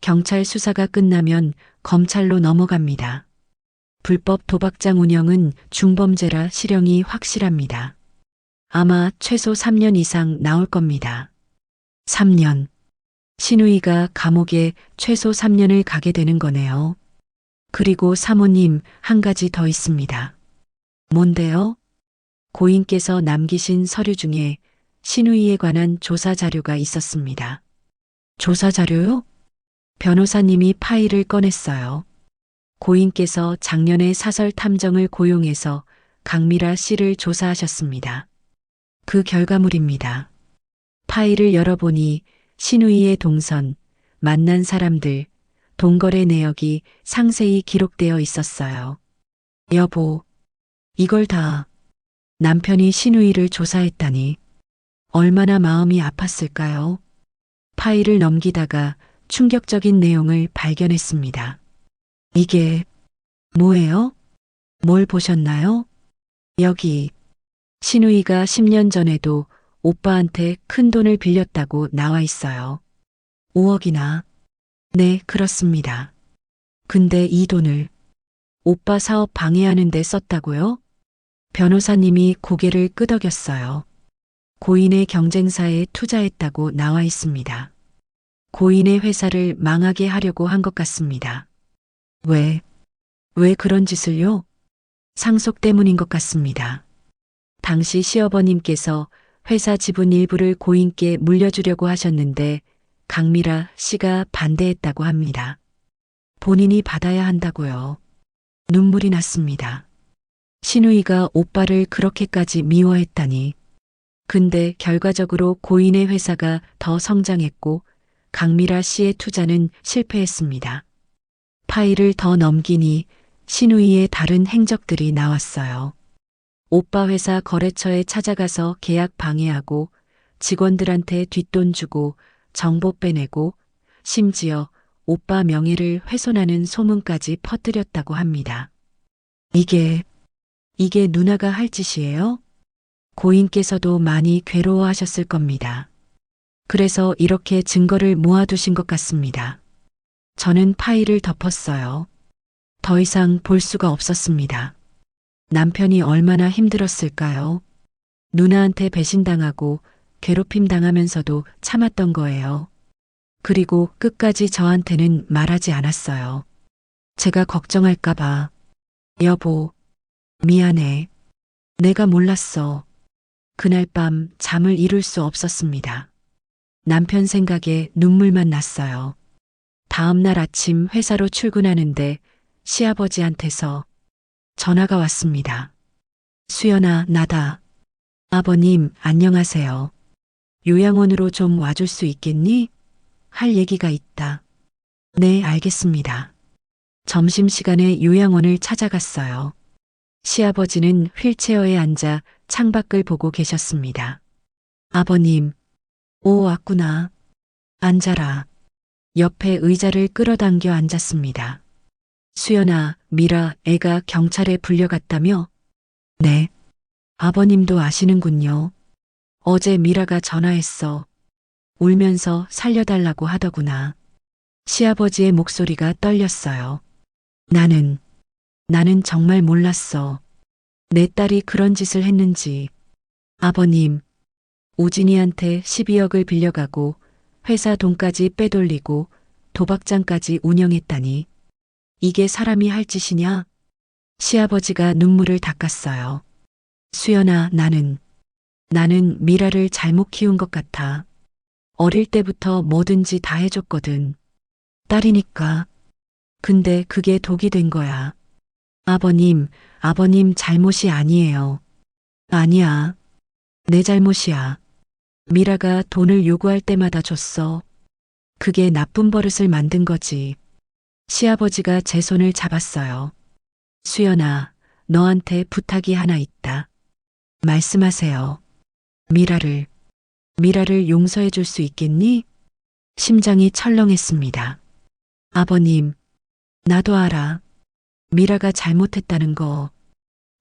경찰 수사가 끝나면 검찰로 넘어갑니다. 불법 도박장 운영은 중범죄라 실형이 확실합니다. 아마 최소 3년 이상 나올 겁니다. 3년. 신우이가 감옥에 최소 3년을 가게 되는 거네요. 그리고 사모님, 한 가지 더 있습니다. 뭔데요? 고인께서 남기신 서류 중에 신우이에 관한 조사 자료가 있었습니다. 조사 자료요? 변호사님이 파일을 꺼냈어요. 고인께서 작년에 사설 탐정을 고용해서 강미라 씨를 조사하셨습니다. 그 결과물입니다. 파일을 열어보니 신우이의 동선, 만난 사람들, 동거래 내역이 상세히 기록되어 있었어요. 여보, 이걸 다 남편이 신우이를 조사했다니 얼마나 마음이 아팠을까요? 파일을 넘기다가 충격적인 내용을 발견했습니다. 이게 뭐예요? 뭘 보셨나요? 여기 신우이가 10년 전에도 오빠한테 큰 돈을 빌렸다고 나와 있어요. 5억이나. 네, 그렇습니다. 근데 이 돈을 오빠 사업 방해하는 데 썼다고요? 변호사님이 고개를 끄덕였어요. 고인의 경쟁사에 투자했다고 나와 있습니다. 고인의 회사를 망하게 하려고 한 것 같습니다. 왜 그런 짓을요? 상속 때문인 것 같습니다. 당시 시어버님께서 회사 지분 일부를 고인께 물려주려고 하셨는데 강미라 씨가 반대했다고 합니다. 본인이 받아야 한다고요. 눈물이 났습니다. 신우이가 오빠를 그렇게까지 미워했다니. 근데 결과적으로 고인의 회사가 더 성장했고 강미라 씨의 투자는 실패했습니다. 파일을 더 넘기니 신우이의 다른 행적들이 나왔어요. 오빠 회사 거래처에 찾아가서 계약 방해하고 직원들한테 뒷돈 주고 정보 빼내고 심지어 오빠 명예를 훼손하는 소문까지 퍼뜨렸다고 합니다. 이게 누나가 할 짓이에요? 고인께서도 많이 괴로워하셨을 겁니다. 그래서 이렇게 증거를 모아두신 것 같습니다. 저는 파일을 덮었어요. 더 이상 볼 수가 없었습니다. 남편이 얼마나 힘들었을까요? 누나한테 배신당하고 괴롭힘 당하면서도 참았던 거예요. 그리고 끝까지 저한테는 말하지 않았어요. 제가 걱정할까봐. 여보, 미안해. 내가 몰랐어. 그날 밤 잠을 이룰 수 없었습니다. 남편 생각에 눈물만 났어요. 다음 날 아침 회사로 출근하는데 시아버지한테서 전화가 왔습니다. 수연아, 나다. 아버님, 안녕하세요. 요양원으로 좀 와줄 수 있겠니? 할 얘기가 있다. 네, 알겠습니다. 점심시간에 요양원을 찾아갔어요. 시아버지는 휠체어에 앉아 창밖을 보고 계셨습니다. 아버님, 오, 왔구나. 앉아라. 옆에 의자를 끌어당겨 앉았습니다. 수연아, 미라, 애가 경찰에 불려갔다며? 네. 아버님도 아시는군요. 어제 미라가 전화했어. 울면서 살려달라고 하더구나. 시아버지의 목소리가 떨렸어요. 나는 정말 몰랐어. 내 딸이 그런 짓을 했는지. 아버님, 우진이한테 12억을 빌려가고 회사 돈까지 빼돌리고 도박장까지 운영했다니. 이게 사람이 할 짓이냐? 시아버지가 눈물을 닦았어요. 수연아, 나는 미라를 잘못 키운 것 같아. 어릴 때부터 뭐든지 다 해줬거든. 딸이니까. 근데 그게 독이 된 거야. 아버님 잘못이 아니에요. 아니야. 내 잘못이야. 미라가 돈을 요구할 때마다 줬어. 그게 나쁜 버릇을 만든 거지. 시아버지가 제 손을 잡았어요. 수연아, 너한테 부탁이 하나 있다. 말씀하세요. 미라를 용서해 줄 수 있겠니? 심장이 철렁했습니다. 아버님, 나도 알아. 미라가 잘못했다는 거.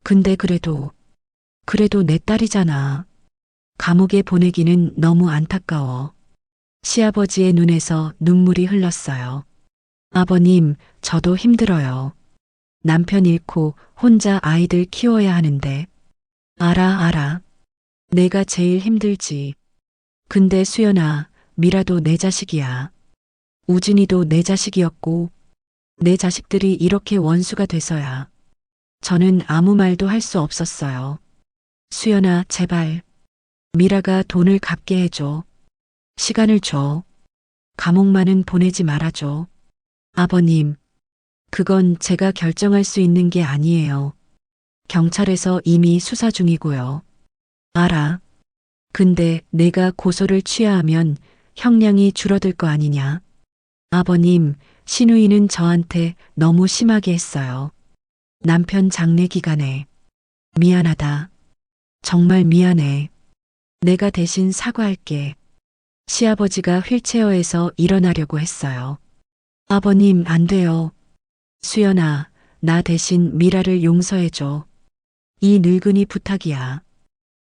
근데 그래도 내 딸이잖아. 감옥에 보내기는 너무 안타까워. 시아버지의 눈에서 눈물이 흘렀어요. 아버님, 저도 힘들어요. 남편 잃고 혼자 아이들 키워야 하는데. 알아. 내가 제일 힘들지. 근데 수연아, 미라도 내 자식이야. 우진이도 내 자식이었고, 내 자식들이 이렇게 원수가 돼서야. 저는 아무 말도 할 수 없었어요. 수연아, 제발. 미라가 돈을 갚게 해줘. 시간을 줘. 감옥만은 보내지 말아줘. 아버님, 그건 제가 결정할 수 있는 게 아니에요. 경찰에서 이미 수사 중이고요. 알아. 근데 내가 고소를 취하하면 형량이 줄어들 거 아니냐. 아버님, 신우이는 저한테 너무 심하게 했어요. 남편 장례 기간에. 미안하다. 정말 미안해. 내가 대신 사과할게. 시아버지가 휠체어에서 일어나려고 했어요. 아버님, 안 돼요. 수연아, 나 대신 미라를 용서해줘. 이 늙은이 부탁이야.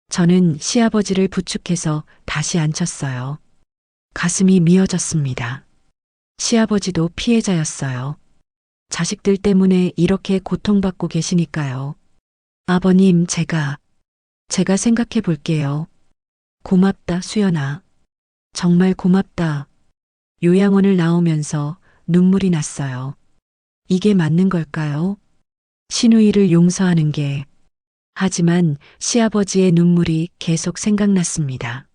저는 시아버지를 부축해서 다시 앉혔어요. 가슴이 미어졌습니다. 시아버지도 피해자였어요. 자식들 때문에 이렇게 고통받고 계시니까요. 아버님, 제가 생각해 볼게요. 고맙다, 수연아. 정말 고맙다. 요양원을 나오면서 눈물이 났어요. 이게 맞는 걸까요? 신우이를 용서하는 게. 하지만 시아버지의 눈물이 계속 생각났습니다.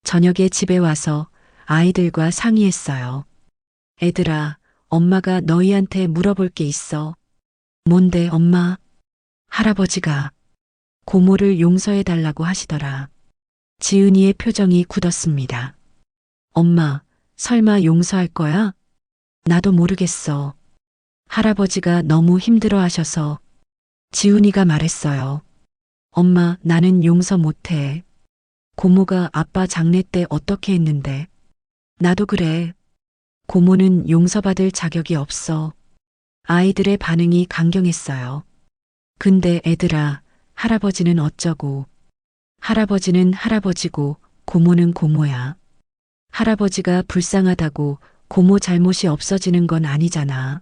저녁에 집에 와서 아이들과 상의했어요. 애들아, 엄마가 너희한테 물어볼 게 있어. 뭔데, 엄마? 할아버지가 고모를 용서해 달라고 하시더라. 지은이의 표정이 굳었습니다. 엄마, 설마 용서할 거야? 나도 모르겠어. 할아버지가 너무 힘들어 하셔서. 지훈이가 말했어요. 엄마, 나는 용서 못해. 고모가 아빠 장례 때 어떻게 했는데. 나도 그래. 고모는 용서받을 자격이 없어. 아이들의 반응이 강경했어요. 근데 애들아, 할아버지는 어쩌고. 할아버지는 할아버지고 고모는 고모야. 할아버지가 불쌍하다고 고모 잘못이 없어지는 건 아니잖아.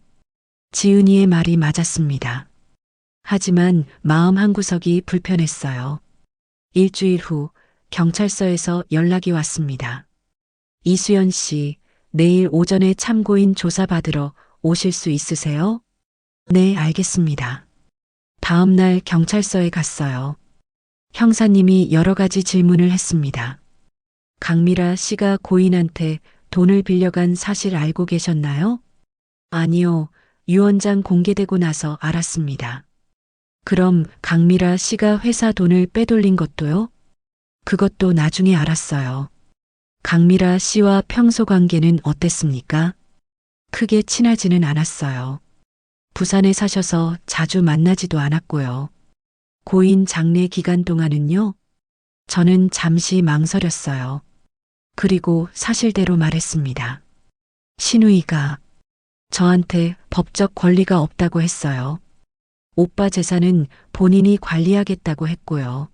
지은이의 말이 맞았습니다. 하지만 마음 한구석이 불편했어요. 일주일 후 경찰서에서 연락이 왔습니다. 이수연 씨, 내일 오전에 참고인 조사받으러 오실 수 있으세요? 네, 알겠습니다. 다음 날 경찰서에 갔어요. 형사님이 여러 가지 질문을 했습니다. 강미라 씨가 고인한테 돈을 빌려간 사실 알고 계셨나요? 아니요, 유언장 공개되고 나서 알았습니다. 그럼 강미라 씨가 회사 돈을 빼돌린 것도요? 그것도 나중에 알았어요. 강미라 씨와 평소 관계는 어땠습니까? 크게 친하지는 않았어요. 부산에 사셔서 자주 만나지도 않았고요. 고인 장례 기간 동안은요? 저는 잠시 망설였어요. 그리고 사실대로 말했습니다. 신우이가 저한테 법적 권리가 없다고 했어요. 오빠 재산은 본인이 관리하겠다고 했고요.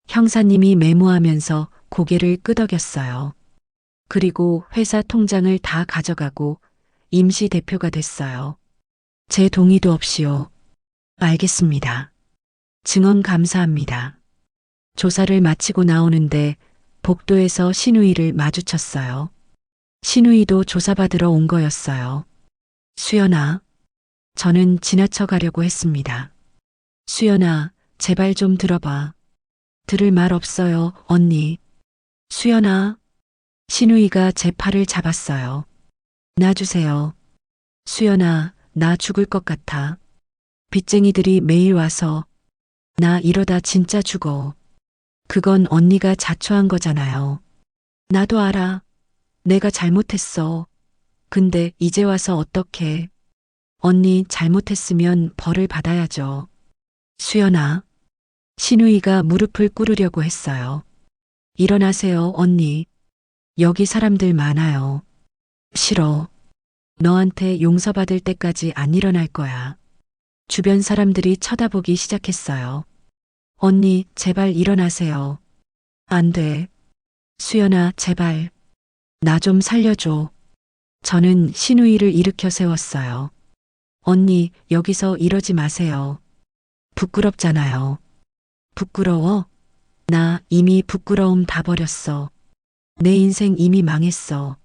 형사님이 메모하면서 고개를 끄덕였어요. 그리고 회사 통장을 다 가져가고 임시 대표가 됐어요. 제 동의도 없이요. 알겠습니다. 증언 감사합니다. 조사를 마치고 나오는데 복도에서 신우이를 마주쳤어요. 신우이도 조사받으러 온 거였어요. 수연아, 저는 지나쳐 가려고 했습니다. 수연아, 제발 좀 들어봐. 들을 말 없어요, 언니. 수연아. 신우이가 제 팔을 잡았어요. 놔주세요. 수연아, 나 죽을 것 같아. 빚쟁이들이 매일 와서 나 이러다 진짜 죽어. 그건 언니가 자초한 거잖아요. 나도 알아. 내가 잘못했어. 근데 이제 와서 어떡해. 언니 잘못했으면 벌을 받아야죠. 수연아. 신우이가 무릎을 꿇으려고 했어요. 일어나세요, 언니. 여기 사람들 많아요. 싫어. 너한테 용서받을 때까지 안 일어날 거야. 주변 사람들이 쳐다보기 시작했어요. 언니, 제발 일어나세요. 안 돼. 수연아, 제발. 나 좀 살려줘. 저는 신우이를 일으켜 세웠어요. 언니, 여기서 이러지 마세요. 부끄럽잖아요. 부끄러워? 나 이미 부끄러움 다 버렸어. 내 인생 이미 망했어.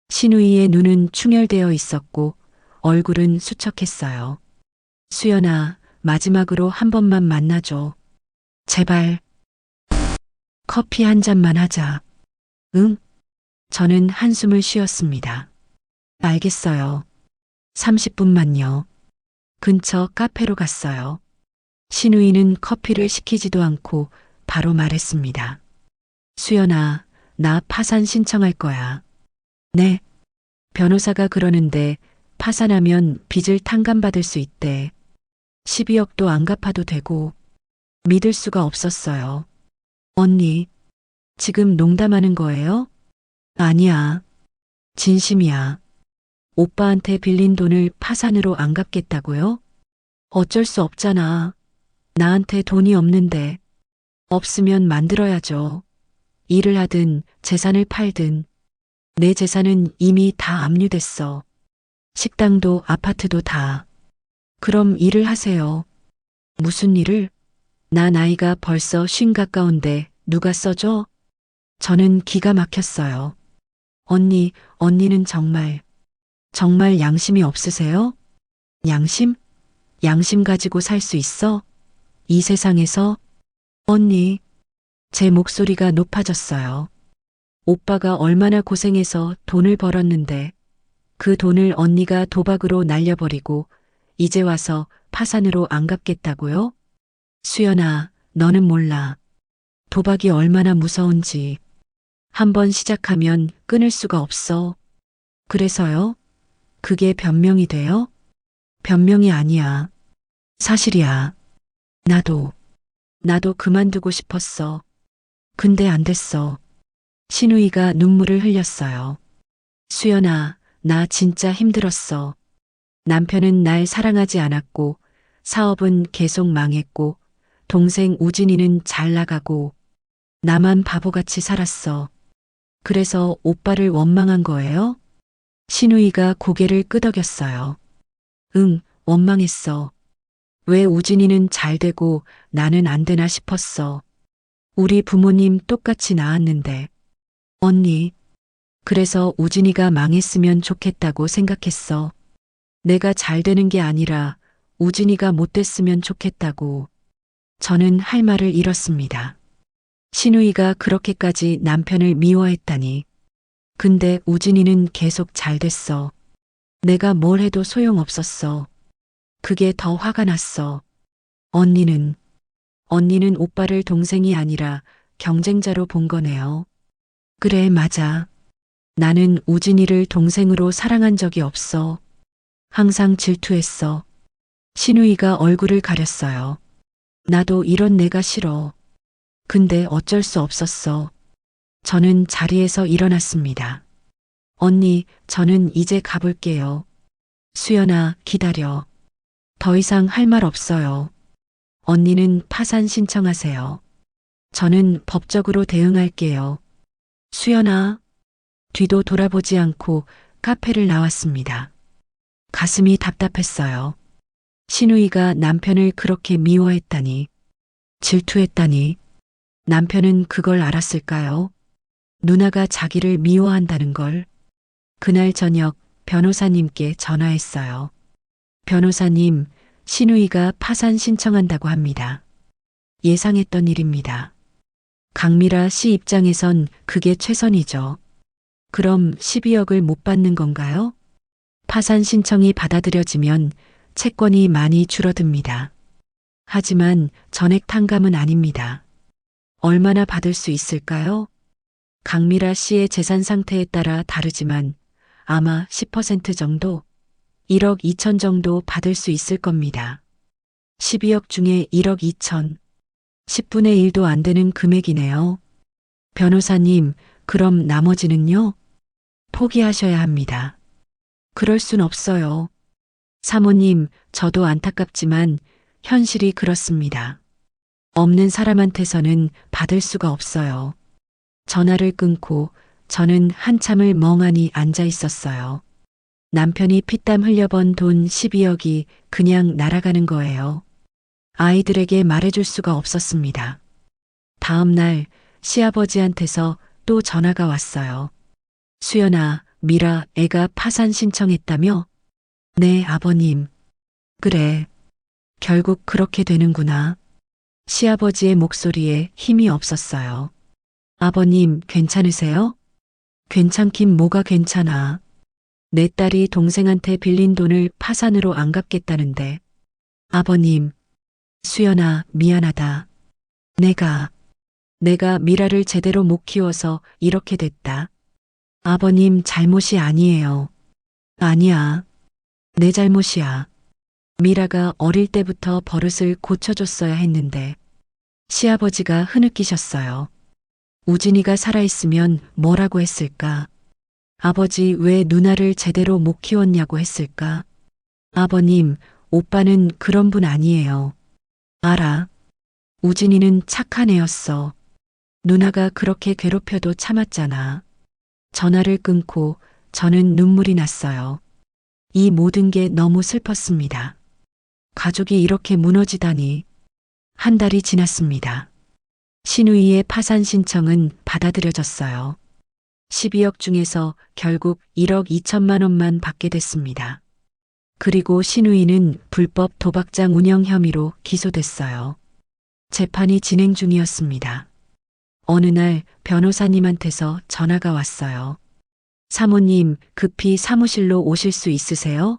신우이의 눈은 충혈되어 있었고 얼굴은 수척했어요. 수연아, 마지막으로 한 번만 만나줘. 제발. 커피 한 잔만 하자. 응? 저는 한숨을 쉬었습니다. 알겠어요. 30분만요. 근처 카페로 갔어요. 신우이는 커피를 시키지도 않고 바로 말했습니다. 수연아, 나 파산 신청할 거야. 네. 변호사가 그러는데 파산하면 빚을 탕감받을 수 있대. 12억도 안 갚아도 되고 믿을 수가 없었어요. 언니, 지금 농담하는 거예요? 아니야. 진심이야. 오빠한테 빌린 돈을 파산으로 안 갚겠다고요? 어쩔 수 없잖아. 나한테 돈이 없는데. 없으면 만들어야죠. 일을 하든 재산을 팔든. 내 재산은 이미 다 압류됐어. 식당도 아파트도 다. 그럼 일을 하세요. 무슨 일을? 나 나이가 벌써 50 가까운데 누가 써줘? 저는 기가 막혔어요. 언니는 정말 양심이 없으세요? 양심? 양심 가지고 살 수 있어? 이 세상에서? 언니, 제 목소리가 높아졌어요. 오빠가 얼마나 고생해서 돈을 벌었는데 그 돈을 언니가 도박으로 날려버리고 이제 와서 파산으로 안 갚겠다고요? 수연아, 너는 몰라. 도박이 얼마나 무서운지. 한번 시작하면 끊을 수가 없어. 그래서요? 그게 변명이 돼요? 변명이 아니야. 사실이야. 나도 그만두고 싶었어. 근데 안 됐어. 신우이가 눈물을 흘렸어요. 수연아, 나 진짜 힘들었어. 남편은 날 사랑하지 않았고, 사업은 계속 망했고, 동생 우진이는 잘 나가고, 나만 바보같이 살았어. 그래서 오빠를 원망한 거예요? 신우이가 고개를 끄덕였어요. 응, 원망했어. 왜 우진이는 잘 되고 나는 안 되나 싶었어. 우리 부모님 똑같이 낳았는데. 언니, 그래서 우진이가 망했으면 좋겠다고 생각했어. 내가 잘 되는 게 아니라 우진이가 못 됐으면 좋겠다고. 저는 할 말을 잃었습니다. 신우이가 그렇게까지 남편을 미워했다니. 근데 우진이는 계속 잘 됐어. 내가 뭘 해도 소용없었어. 그게 더 화가 났어. 언니는 오빠를 동생이 아니라 경쟁자로 본 거네요. 그래, 맞아. 나는 우진이를 동생으로 사랑한 적이 없어. 항상 질투했어. 신우이가 얼굴을 가렸어요. 나도 이런 내가 싫어. 근데 어쩔 수 없었어. 저는 자리에서 일어났습니다. 언니, 저는 이제 가볼게요. 수연아, 기다려. 더 이상 할 말 없어요. 언니는 파산 신청하세요. 저는 법적으로 대응할게요. 수연아. 뒤도 돌아보지 않고 카페를 나왔습니다. 가슴이 답답했어요. 신우이가 남편을 그렇게 미워했다니. 질투했다니. 남편은 그걸 알았을까요? 누나가 자기를 미워한다는 걸. 그날 저녁 변호사님께 전화했어요. 변호사님, 신우이가 파산 신청한다고 합니다. 예상했던 일입니다. 강미라 씨 입장에선 그게 최선이죠. 그럼 12억을 못 받는 건가요? 파산 신청이 받아들여지면 채권이 많이 줄어듭니다. 하지만 전액 탕감은 아닙니다. 얼마나 받을 수 있을까요? 강미라 씨의 재산 상태에 따라 다르지만 아마 10% 정도, 1억 2천 정도 받을 수 있을 겁니다. 12억 중에 1억 2천, 10분의 1도 안 되는 금액이네요. 변호사님, 그럼 나머지는요? 포기하셔야 합니다. 그럴 순 없어요. 사모님, 저도 안타깝지만 현실이 그렇습니다. 없는 사람한테서는 받을 수가 없어요. 전화를 끊고 저는 한참을 멍하니 앉아 있었어요. 남편이 피땀 흘려번 돈 12억이 그냥 날아가는 거예요. 아이들에게 말해줄 수가 없었습니다. 다음 날 시아버지한테서 또 전화가 왔어요. 수연아, 미라 애가 파산 신청했다며? 네, 아버님. 그래. 결국 그렇게 되는구나. 시아버지의 목소리에 힘이 없었어요. 아버님, 괜찮으세요? 괜찮긴 뭐가 괜찮아. 내 딸이 동생한테 빌린 돈을 파산으로 안 갚겠다는데. 아버님, 수연아, 미안하다. 내가 미라를 제대로 못 키워서 이렇게 됐다. 아버님 잘못이 아니에요. 아니야. 내 잘못이야. 미라가 어릴 때부터 버릇을 고쳐줬어야 했는데. 시아버지가 흐느끼셨어요. 우진이가 살아있으면 뭐라고 했을까? 아버지 왜 누나를 제대로 못 키웠냐고 했을까? 아버님, 오빠는 그런 분 아니에요. 알아. 우진이는 착한 애였어. 누나가 그렇게 괴롭혀도 참았잖아. 전화를 끊고 저는 눈물이 났어요. 이 모든 게 너무 슬펐습니다. 가족이 이렇게 무너지다니. 한 달이 지났습니다. 신우이의 파산 신청은 받아들여졌어요. 12억 중에서 결국 1억 2천만 원만 받게 됐습니다. 그리고 신우이는 불법 도박장 운영 혐의로 기소됐어요. 재판이 진행 중이었습니다. 어느 날 변호사님한테서 전화가 왔어요. 사모님, 급히 사무실로 오실 수 있으세요?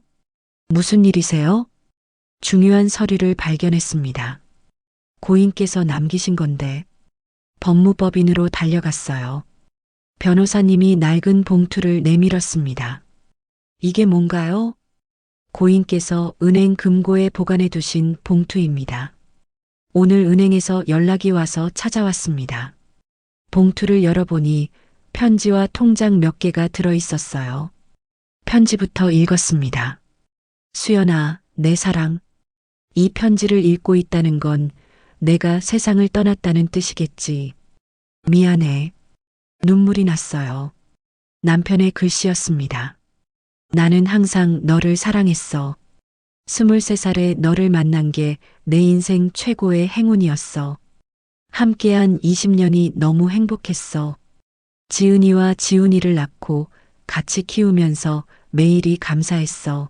무슨 일이세요? 중요한 서류를 발견했습니다. 고인께서 남기신 건데. 법무법인으로 달려갔어요. 변호사님이 낡은 봉투를 내밀었습니다. 이게 뭔가요? 고인께서 은행 금고에 보관해 두신 봉투입니다. 오늘 은행에서 연락이 와서 찾아왔습니다. 봉투를 열어보니 편지와 통장 몇 개가 들어 있었어요. 편지부터 읽었습니다. 수연아, 내 사랑. 이 편지를 읽고 있다는 건 내가 세상을 떠났다는 뜻이겠지. 미안해. 눈물이 났어요. 남편의 글씨였습니다. 나는 항상 너를 사랑했어. 23살에 너를 만난 게 내 인생 최고의 행운이었어. 함께한 20년이 너무 행복했어. 지은이와 지훈이를 낳고 같이 키우면서 매일이 감사했어.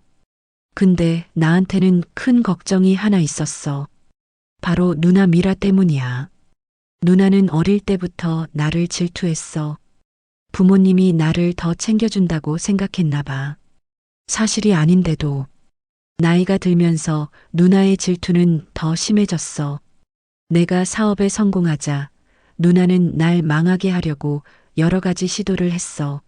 근데 나한테는 큰 걱정이 하나 있었어. 바로 누나 미라 때문이야. 누나는 어릴 때부터 나를 질투했어. 부모님이 나를 더 챙겨준다고 생각했나 봐. 사실이 아닌데도 나이가 들면서 누나의 질투는 더 심해졌어. 내가 사업에 성공하자 누나는 날 망하게 하려고 여러 가지 시도를 했어.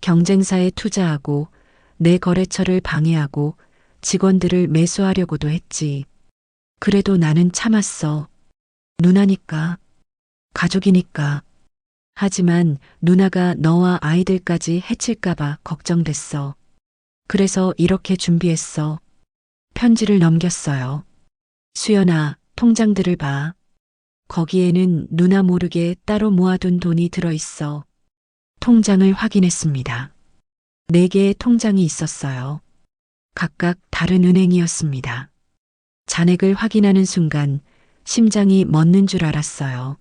경쟁사에 투자하고 내 거래처를 방해하고 직원들을 매수하려고도 했지. 그래도 나는 참았어. 누나니까. 가족이니까. 하지만 누나가 너와 아이들까지 해칠까봐 걱정됐어. 그래서 이렇게 준비했어. 편지를 넘겼어요. 수연아, 통장들을 봐. 거기에는 누나 모르게 따로 모아둔 돈이 들어있어. 통장을 확인했습니다. 4개의 통장이 있었어요. 각각 다른 은행이었습니다. 잔액을 확인하는 순간 심장이 멎는 줄 알았어요.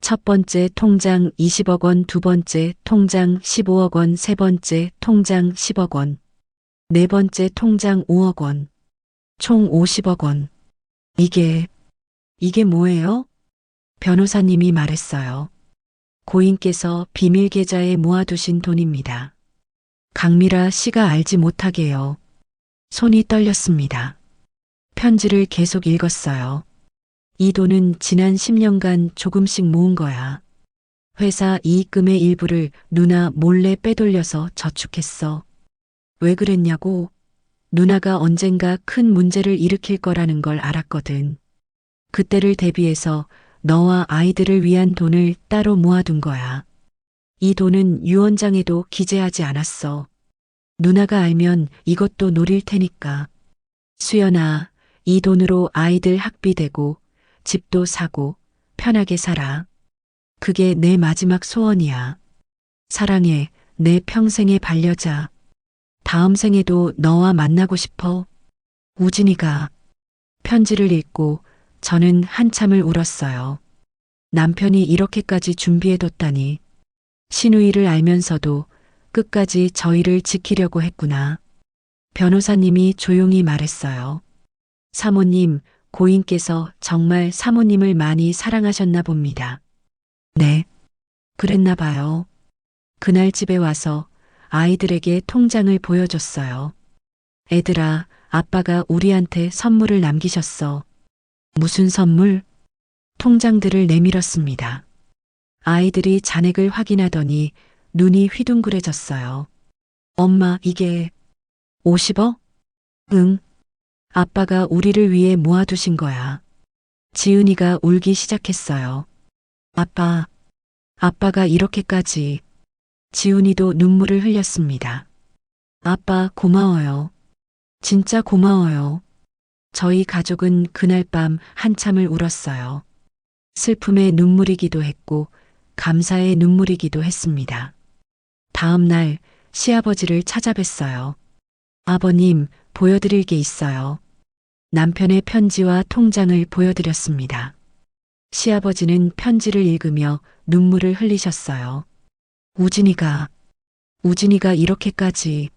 첫 번째 통장 20억 원, 두 번째 통장 15억 원, 세 번째 통장 10억 원, 네 번째 통장 5억 원, 총 50억 원. 이게 뭐예요? 변호사님이 말했어요. 고인께서 비밀 계좌에 모아두신 돈입니다. 강미라 씨가 알지 못하게요. 손이 떨렸습니다. 편지를 계속 읽었어요. 이 돈은 지난 10년간 조금씩 모은 거야. 회사 이익금의 일부를 누나 몰래 빼돌려서 저축했어. 왜 그랬냐고? 누나가 언젠가 큰 문제를 일으킬 거라는 걸 알았거든. 그때를 대비해서 너와 아이들을 위한 돈을 따로 모아둔 거야. 이 돈은 유언장에도 기재하지 않았어. 누나가 알면 이것도 노릴 테니까. 수연아, 이 돈으로 아이들 학비 대고 집도 사고 편하게 살아. 그게 내 마지막 소원이야. 사랑해, 내 평생의 반려자. 다음 생에도 너와 만나고 싶어. 우진이가 편지를 읽고 저는 한참을 울었어요. 남편이 이렇게까지 준비해뒀다니. 시누이를 알면서도 끝까지 저희를 지키려고 했구나. 변호사님이 조용히 말했어요. 사모님, 고인께서 정말 사모님을 많이 사랑하셨나 봅니다. 네, 그랬나 봐요. 그날 집에 와서 아이들에게 통장을 보여줬어요. 애들아, 아빠가 우리한테 선물을 남기셨어. 무슨 선물? 통장들을 내밀었습니다. 아이들이 잔액을 확인하더니 눈이 휘둥그레졌어요. 엄마, 이게 50억? 응. 아빠가 우리를 위해 모아두신 거야. 지은이가 울기 시작했어요. 아빠가 이렇게까지. 지훈이도 눈물을 흘렸습니다. 아빠, 고마워요. 진짜 고마워요. 저희 가족은 그날 밤 한참을 울었어요. 슬픔의 눈물이기도 했고 감사의 눈물이기도 했습니다. 다음 날 시아버지를 찾아뵀어요. 아버님, 보여드릴 게 있어요. 남편의 편지와 통장을 보여드렸습니다. 시아버지는 편지를 읽으며 눈물을 흘리셨어요. 우진이가 이렇게까지.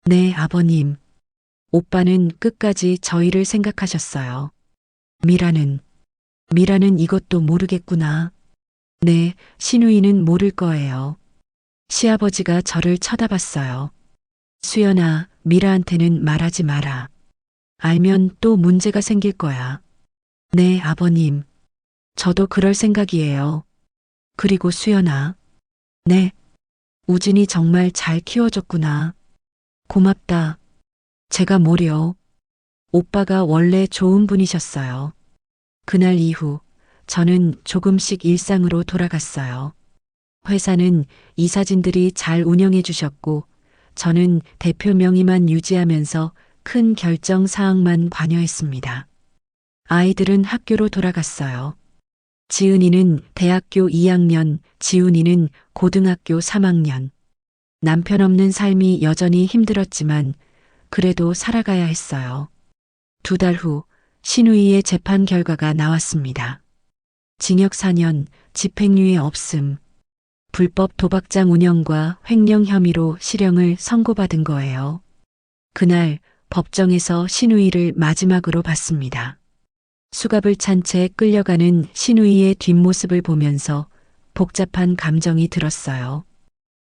네, 아버님. 오빠는 끝까지 저희를 생각하셨어요. 미라는 이것도 모르겠구나. 네, 시누이는 모를 거예요. 시아버지가 저를 쳐다봤어요. 수연아, 미라한테는 말하지 마라. 알면 또 문제가 생길 거야. 네, 아버님. 저도 그럴 생각이에요. 그리고 수연아. 네. 우진이 정말 잘 키워줬구나. 고맙다. 제가 뭐려. 오빠가 원래 좋은 분이셨어요. 그날 이후 저는 조금씩 일상으로 돌아갔어요. 회사는 이사진들이 잘 운영해 주셨고 저는 대표 명의만 유지하면서 큰 결정 사항만 관여했습니다. 아이들은 학교로 돌아갔어요. 지은이는 대학교 2학년, 지훈이는 고등학교 3학년. 남편 없는 삶이 여전히 힘들었지만 그래도 살아가야 했어요. 2달 후 시누이의 재판 결과가 나왔습니다. 징역 4년, 집행유예 없음. 불법 도박장 운영과 횡령 혐의로 실형을 선고받은 거예요. 그날 법정에서 시누이를 마지막으로 봤습니다. 수갑을 찬 채 끌려가는 시누이의 뒷모습을 보면서 복잡한 감정이 들었어요.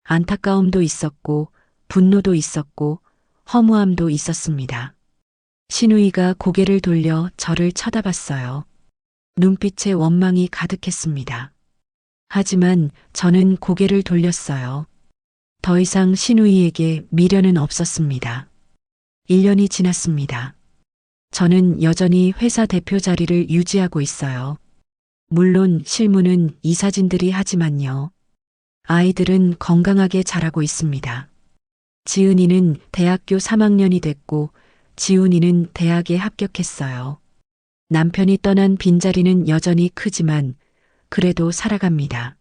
안타까움도 있었고 분노도 있었고 허무함도 있었습니다. 시누이가 고개를 돌려 저를 쳐다봤어요. 눈빛에 원망이 가득했습니다. 하지만 저는 고개를 돌렸어요. 더 이상 시누이에게 미련은 없었습니다. 1년이 지났습니다. 저는 여전히 회사 대표 자리를 유지하고 있어요. 물론 실무는 이사진들이 하지만요. 아이들은 건강하게 자라고 있습니다. 지은이는 대학교 3학년이 됐고 지훈이는 대학에 합격했어요. 남편이 떠난 빈자리는 여전히 크지만 그래도 살아갑니다.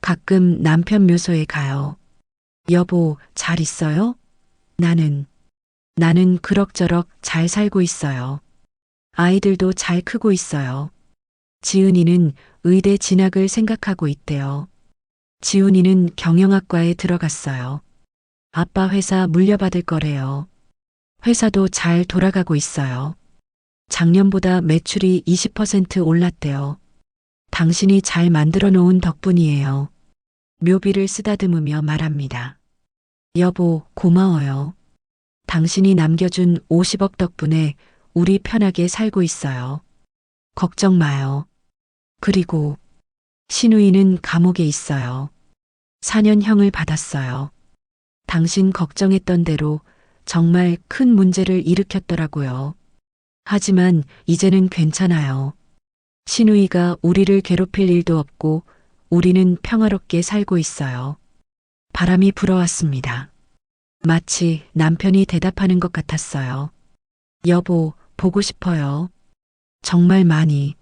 가끔 남편 묘소에 가요. 여보, 잘 있어요? 나는 그럭저럭 잘 살고 있어요. 아이들도 잘 크고 있어요. 지은이는 의대 진학을 생각하고 있대요. 지훈이는 경영학과에 들어갔어요. 아빠 회사 물려받을 거래요. 회사도 잘 돌아가고 있어요. 작년보다 매출이 20% 올랐대요. 당신이 잘 만들어 놓은 덕분이에요. 묘비를 쓰다듬으며 말합니다. 여보, 고마워요. 당신이 남겨준 50억 덕분에 우리 편하게 살고 있어요. 걱정 마요. 그리고 신우이는 감옥에 있어요. 4년형을 받았어요. 당신 걱정했던 대로 정말 큰 문제를 일으켰더라고요. 하지만 이제는 괜찮아요. 신우이가 우리를 괴롭힐 일도 없고 우리는 평화롭게 살고 있어요. 바람이 불어왔습니다. 마치 남편이 대답하는 것 같았어요. 여보, 보고 싶어요. 정말 많이.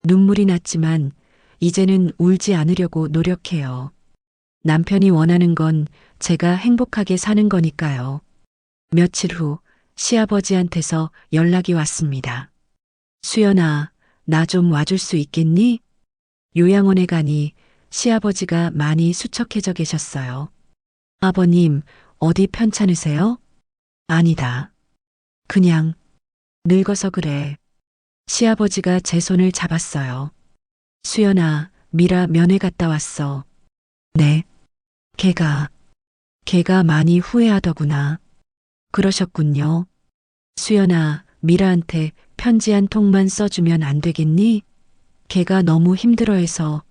눈물이 났지만 이제는 울지 않으려고 노력해요. 남편이 원하는 건 제가 행복하게 사는 거니까요. 며칠 후 시아버지한테서 연락이 왔습니다. 수연아, 나 좀 와줄 수 있겠니? 요양원에 가니 시아버지가 많이 수척해져 계셨어요. 아버님, 어디 편찮으세요? 아니다. 그냥 늙어서 그래. 시아버지가 제 손을 잡았어요. 수연아, 미라 면회 갔다 왔어. 네. 걔가 많이 후회하더구나. 그러셨군요. 수연아, 미라한테 편지 한 통만 써주면 안 되겠니? 걔가 너무 힘들어해서.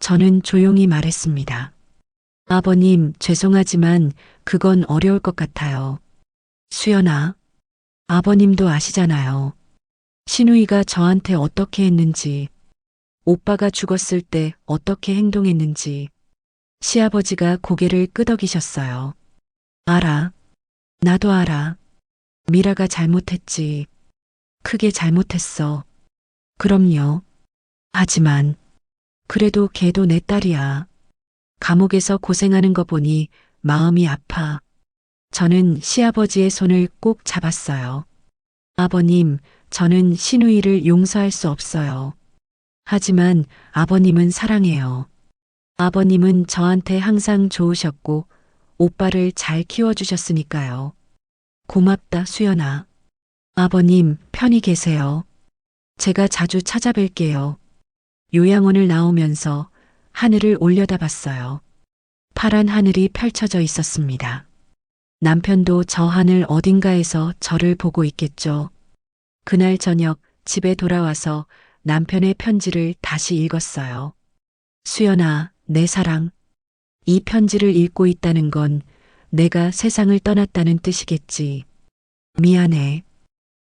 저는 조용히 말했습니다. 아버님, 죄송하지만 그건 어려울 것 같아요. 수연아, 아버님도 아시잖아요. 신우이가 저한테 어떻게 했는지, 오빠가 죽었을 때 어떻게 행동했는지. 시아버지가 고개를 끄덕이셨어요. 알아. 나도 알아. 미라가 잘못했지. 크게 잘못했어. 그럼요. 하지만 그래도 걔도 내 딸이야. 감옥에서 고생하는 거 보니 마음이 아파. 저는 시아버지의 손을 꼭 잡았어요. 아버님, 저는 신우이를 용서할 수 없어요. 하지만 아버님은 사랑해요. 아버님은 저한테 항상 좋으셨고 오빠를 잘 키워주셨으니까요. 고맙다, 수연아. 아버님, 편히 계세요. 제가 자주 찾아뵐게요. 요양원을 나오면서 하늘을 올려다봤어요. 파란 하늘이 펼쳐져 있었습니다. 남편도 저 하늘 어딘가에서 저를 보고 있겠죠. 그날 저녁 집에 돌아와서 남편의 편지를 다시 읽었어요. 수연아, 내 사랑. 이 편지를 읽고 있다는 건 내가 세상을 떠났다는 뜻이겠지. 미안해.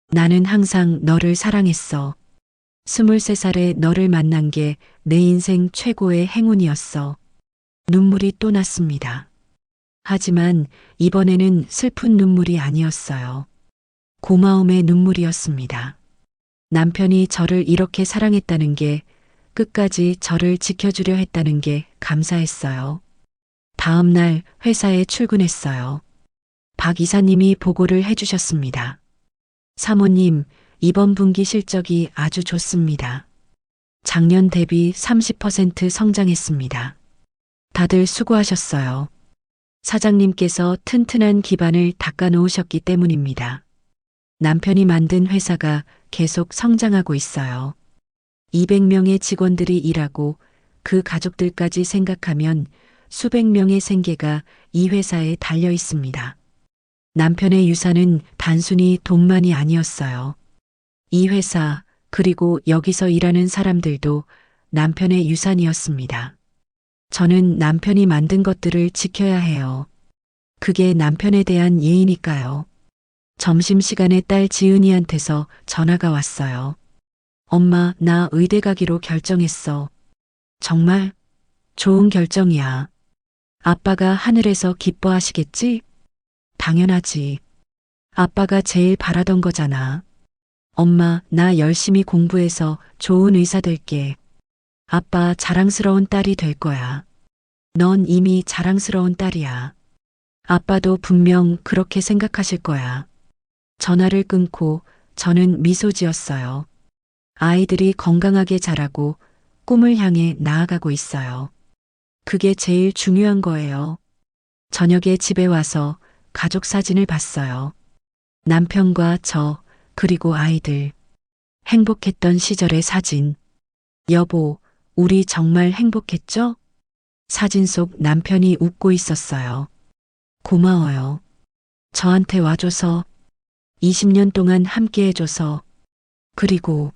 나는 항상 너를 사랑했어. 23살에 너를 만난 게 내 인생 최고의 행운이었어. 눈물이 또 났습니다. 하지만 이번에는 슬픈 눈물이 아니었어요. 고마움의 눈물이었습니다. 남편이 저를 이렇게 사랑했다는 게, 끝까지 저를 지켜주려 했다는 게 감사했어요. 다음 날 회사에 출근했어요. 박 이사님이 보고를 해주셨습니다. 사모님, 이번 분기 실적이 아주 좋습니다. 작년 대비 30% 성장했습니다. 다들 수고하셨어요. 사장님께서 튼튼한 기반을 닦아 놓으셨기 때문입니다. 남편이 만든 회사가 계속 성장하고 있어요. 200명의 직원들이 일하고 그 가족들까지 생각하면 수백 명의 생계가 이 회사에 달려 있습니다. 남편의 유산은 단순히 돈만이 아니었어요. 이 회사, 그리고 여기서 일하는 사람들도 남편의 유산이었습니다. 저는 남편이 만든 것들을 지켜야 해요. 그게 남편에 대한 예의니까요. 점심시간에 딸 지은이한테서 전화가 왔어요. 엄마, 나 의대 가기로 결정했어. 정말? 좋은 결정이야. 아빠가 하늘에서 기뻐하시겠지? 당연하지. 아빠가 제일 바라던 거잖아. 엄마, 나 열심히 공부해서 좋은 의사 될게. 아빠 자랑스러운 딸이 될 거야. 넌 이미 자랑스러운 딸이야. 아빠도 분명 그렇게 생각하실 거야. 전화를 끊고 저는 미소 지었어요. 아이들이 건강하게 자라고 꿈을 향해 나아가고 있어요. 그게 제일 중요한 거예요. 저녁에 집에 와서 가족 사진을 봤어요. 남편과 저, 그리고 아이들. 행복했던 시절의 사진. 여보, 우리 정말 행복했죠? 사진 속 남편이 웃고 있었어요. 고마워요. 저한테 와줘서, 20년 동안 함께 해줘서, 그리고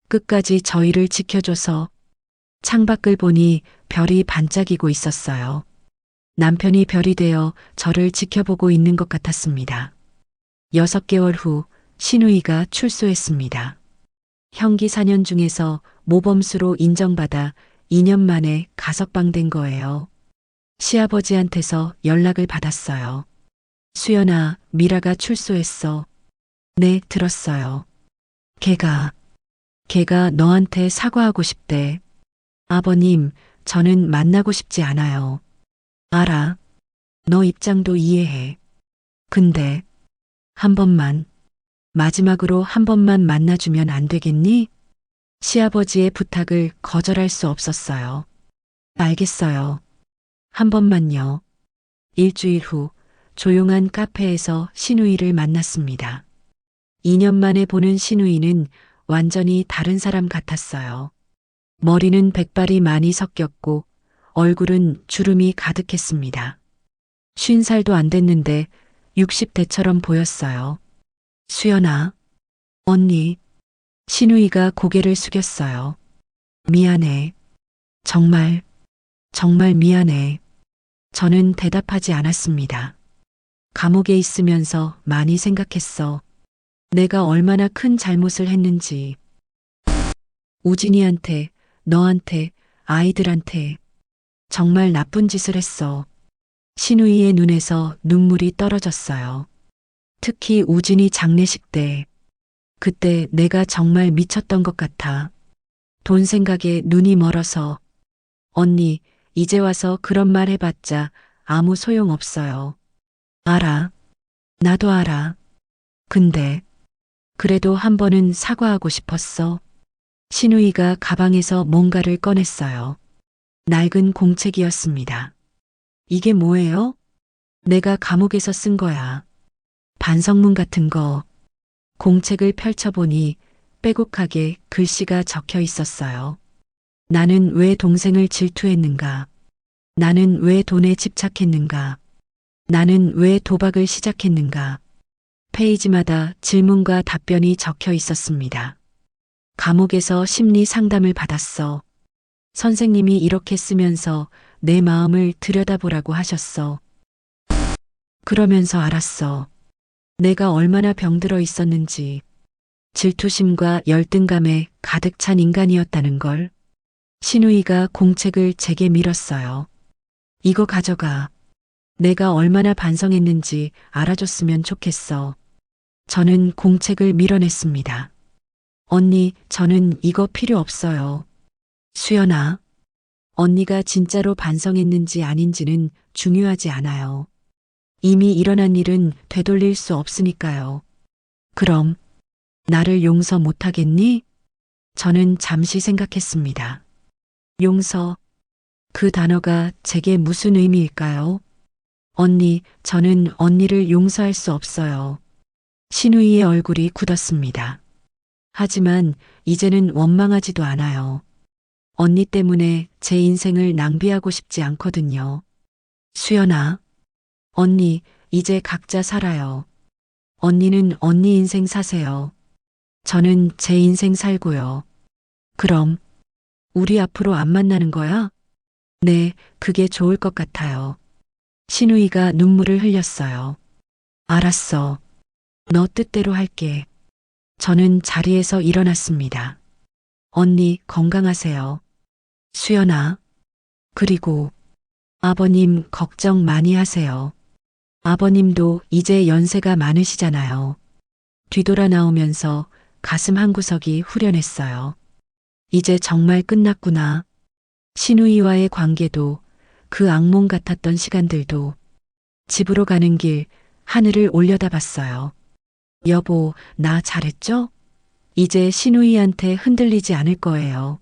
끝까지 저희를 지켜줘서, 창밖을 보니 별이 반짝이고 있었어요. 남편이 별이 되어 저를 지켜보고 있는 것 같았습니다. 6개월 후 신우이가 출소했습니다. 형기 4년 중에서 모범수로 인정받아 2년 만에 가석방된 거예요. 시아버지한테서 연락을 받았어요. 수연아, 미라가 출소했어. 네, 들었어요. 걔가 너한테 사과하고 싶대. 아버님, 저는 만나고 싶지 않아요. 알아. 너 입장도 이해해. 근데 한 번만, 마지막으로 한 번만 만나주면 안 되겠니? 시아버지의 부탁을 거절할 수 없었어요. 알겠어요. 한 번만요. 일주일 후 조용한 카페에서 신우이를 만났습니다. 2년 만에 보는 신우이는 완전히 다른 사람 같았어요. 머리는 백발이 많이 섞였고 얼굴은 주름이 가득했습니다. 50살도 안 됐는데 60대처럼 보였어요. 수연아, 언니. 신우이가 고개를 숙였어요. 미안해. 정말, 정말 미안해. 저는 대답하지 않았습니다. 감옥에 있으면서 많이 생각했어. 내가 얼마나 큰 잘못을 했는지. 우진이한테, 너한테, 아이들한테 정말 나쁜 짓을 했어. 신우이의 눈에서 눈물이 떨어졌어요. 특히 우진이 장례식 때. 그때 내가 정말 미쳤던 것 같아. 돈 생각에 눈이 멀어서. 언니, 이제 와서 그런 말 해봤자 아무 소용 없어요. 알아. 나도 알아. 근데, 그래도 한 번은 사과하고 싶었어. 신우이가 가방에서 뭔가를 꺼냈어요. 낡은 공책이었습니다. 이게 뭐예요? 내가 감옥에서 쓴 거야. 반성문 같은 거. 공책을 펼쳐보니 빼곡하게 글씨가 적혀 있었어요. 나는 왜 동생을 질투했는가? 나는 왜 돈에 집착했는가? 나는 왜 도박을 시작했는가? 페이지마다 질문과 답변이 적혀 있었습니다. 감옥에서 심리 상담을 받았어. 선생님이 이렇게 쓰면서 내 마음을 들여다보라고 하셨어. 그러면서 알았어. 내가 얼마나 병들어 있었는지, 질투심과 열등감에 가득 찬 인간이었다는 걸. 신우이가 공책을 제게 밀었어요. 이거 가져가. 내가 얼마나 반성했는지 알아줬으면 좋겠어. 저는 공책을 밀어냈습니다. 언니, 저는 이거 필요 없어요. 수연아, 언니가 진짜로 반성했는지 아닌지는 중요하지 않아요. 이미 일어난 일은 되돌릴 수 없으니까요. 그럼 나를 용서 못하겠니? 저는 잠시 생각했습니다. 용서, 그 단어가 제게 무슨 의미일까요? 언니, 저는 언니를 용서할 수 없어요. 신우이의 얼굴이 굳었습니다. 하지만 이제는 원망하지도 않아요. 언니 때문에 제 인생을 낭비하고 싶지 않거든요. 수연아, 언니, 이제 각자 살아요. 언니는 언니 인생 사세요. 저는 제 인생 살고요. 그럼, 우리 앞으로 안 만나는 거야? 네, 그게 좋을 것 같아요. 신우이가 눈물을 흘렸어요. 알았어. 너 뜻대로 할게. 저는 자리에서 일어났습니다. 언니, 건강하세요. 수연아. 그리고 아버님 걱정 많이 하세요. 아버님도 이제 연세가 많으시잖아요. 뒤돌아 나오면서 가슴 한구석이 후련했어요. 이제 정말 끝났구나. 신우이와의 관계도 그 악몽 같았던 시간들도 집으로 가는 길 하늘을 올려다봤어요. 여보, 나 잘했죠? 이제 신우이한테 흔들리지 않을 거예요.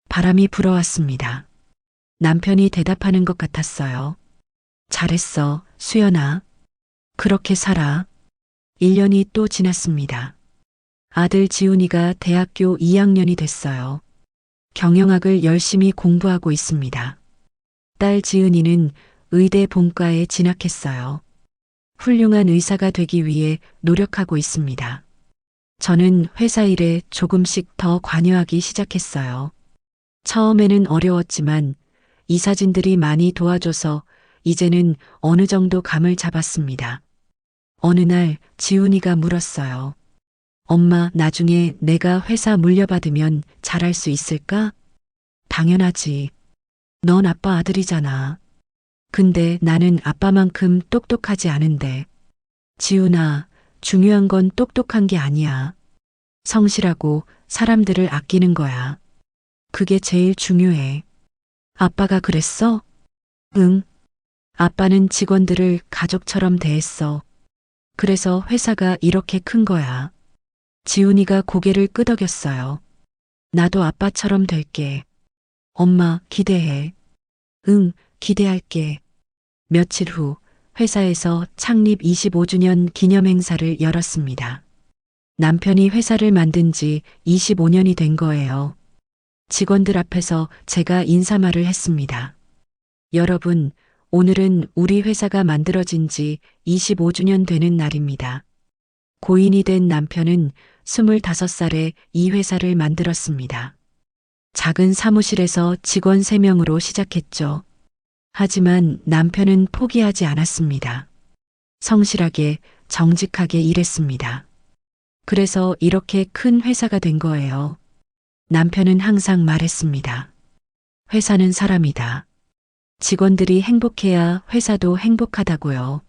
바람이 불어왔습니다. 남편이 대답하는 것 같았어요. 잘했어, 수연아. 그렇게 살아. 1년이 또 지났습니다. 아들 지훈이가 대학교 2학년이 됐어요. 경영학을 열심히 공부하고 있습니다. 딸 지은이는 의대 본과에 진학했어요. 훌륭한 의사가 되기 위해 노력하고 있습니다. 저는 회사 일에 조금씩 더 관여하기 시작했어요. 처음에는 어려웠지만 이사진들이 많이 도와줘서 이제는 어느 정도 감을 잡았습니다. 어느 날 지훈이가 물었어요. 엄마, 나중에 내가 회사 물려받으면 잘할 수 있을까? 당연하지. 넌 아빠 아들이잖아. 근데 나는 아빠만큼 똑똑하지 않은데. 지훈아, 중요한 건 똑똑한 게 아니야. 성실하고 사람들을 아끼는 거야. 그게 제일 중요해. 아빠가 그랬어? 응. 아빠는 직원들을 가족처럼 대했어. 그래서 회사가 이렇게 큰 거야. 지훈이가 고개를 끄덕였어요. 나도 아빠처럼 될게. 엄마, 기대해. 응, 기대할게. 며칠 후 회사에서 창립 25주년 기념 행사를 열었습니다. 남편이 회사를 만든 지 25년이 된 거예요. 직원들 앞에서 제가 인사말을 했습니다. 여러분, 오늘은 우리 회사가 만들어진 지 25주년 되는 날입니다. 고인이 된 남편은 25살에 이 회사를 만들었습니다. 작은 사무실에서 직원 3명으로 시작했죠. 하지만 남편은 포기하지 않았습니다. 성실하게, 정직하게 일했습니다. 그래서 이렇게 큰 회사가 된 거예요. 남편은 항상 말했습니다. 회사는 사람이다. 직원들이 행복해야 회사도 행복하다고요.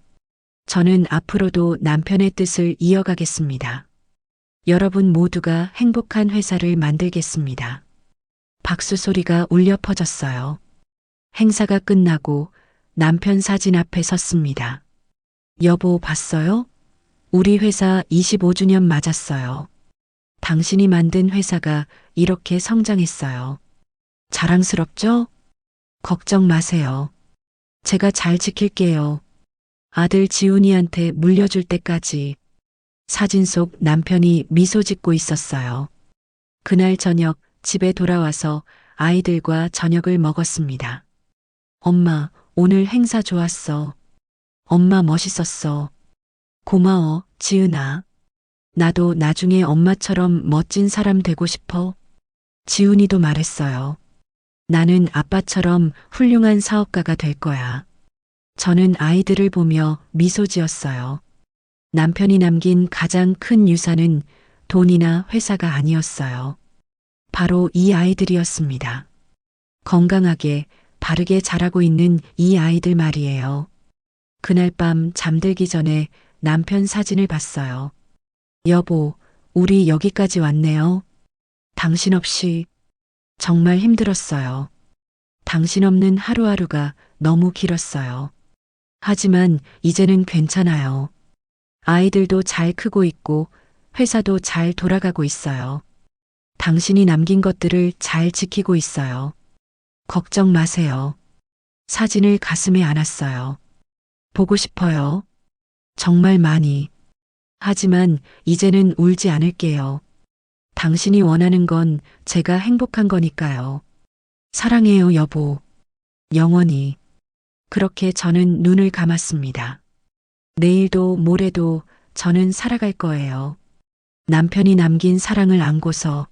저는 앞으로도 남편의 뜻을 이어가겠습니다. 여러분 모두가 행복한 회사를 만들겠습니다. 박수 소리가 울려 퍼졌어요. 행사가 끝나고 남편 사진 앞에 섰습니다. 여보, 봤어요? 우리 회사 25주년 맞았어요. 당신이 만든 회사가 이렇게 성장했어요. 자랑스럽죠? 걱정 마세요. 제가 잘 지킬게요. 아들 지훈이한테 물려줄 때까지. 사진 속 남편이 미소 짓고 있었어요. 그날 저녁 집에 돌아와서 아이들과 저녁을 먹었습니다. 엄마, 오늘 행사 좋았어. 엄마 멋있었어. 고마워, 지은아. 나도 나중에 엄마처럼 멋진 사람 되고 싶어. 지훈이도 말했어요. 나는 아빠처럼 훌륭한 사업가가 될 거야. 저는 아이들을 보며 미소 지었어요. 남편이 남긴 가장 큰 유산은 돈이나 회사가 아니었어요. 바로 이 아이들이었습니다. 건강하게, 바르게 자라고 있는 이 아이들 말이에요. 그날 밤 잠들기 전에 남편 사진을 봤어요. 여보, 우리 여기까지 왔네요. 당신 없이 정말 힘들었어요. 당신 없는 하루하루가 너무 길었어요. 하지만 이제는 괜찮아요. 아이들도 잘 크고 있고 회사도 잘 돌아가고 있어요. 당신이 남긴 것들을 잘 지키고 있어요. 걱정 마세요. 사진을 가슴에 안았어요. 보고 싶어요. 정말 많이. 하지만 이제는 울지 않을게요. 당신이 원하는 건 제가 행복한 거니까요. 사랑해요, 여보. 영원히. 그렇게 저는 눈을 감았습니다. 내일도 모레도 저는 살아갈 거예요. 남편이 남긴 사랑을 안고서,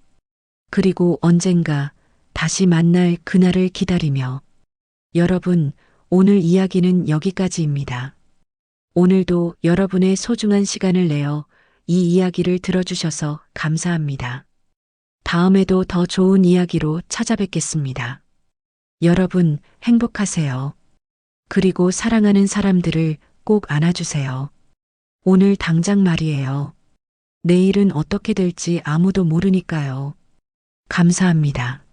그리고 언젠가 다시 만날 그날을 기다리며. 여러분, 오늘 이야기는 여기까지입니다. 오늘도 여러분의 소중한 시간을 내어 이 이야기를 들어주셔서 감사합니다. 다음에도 더 좋은 이야기로 찾아뵙겠습니다. 여러분, 행복하세요. 그리고 사랑하는 사람들을 꼭 안아주세요. 오늘 당장 말이에요. 내일은 어떻게 될지 아무도 모르니까요. 감사합니다.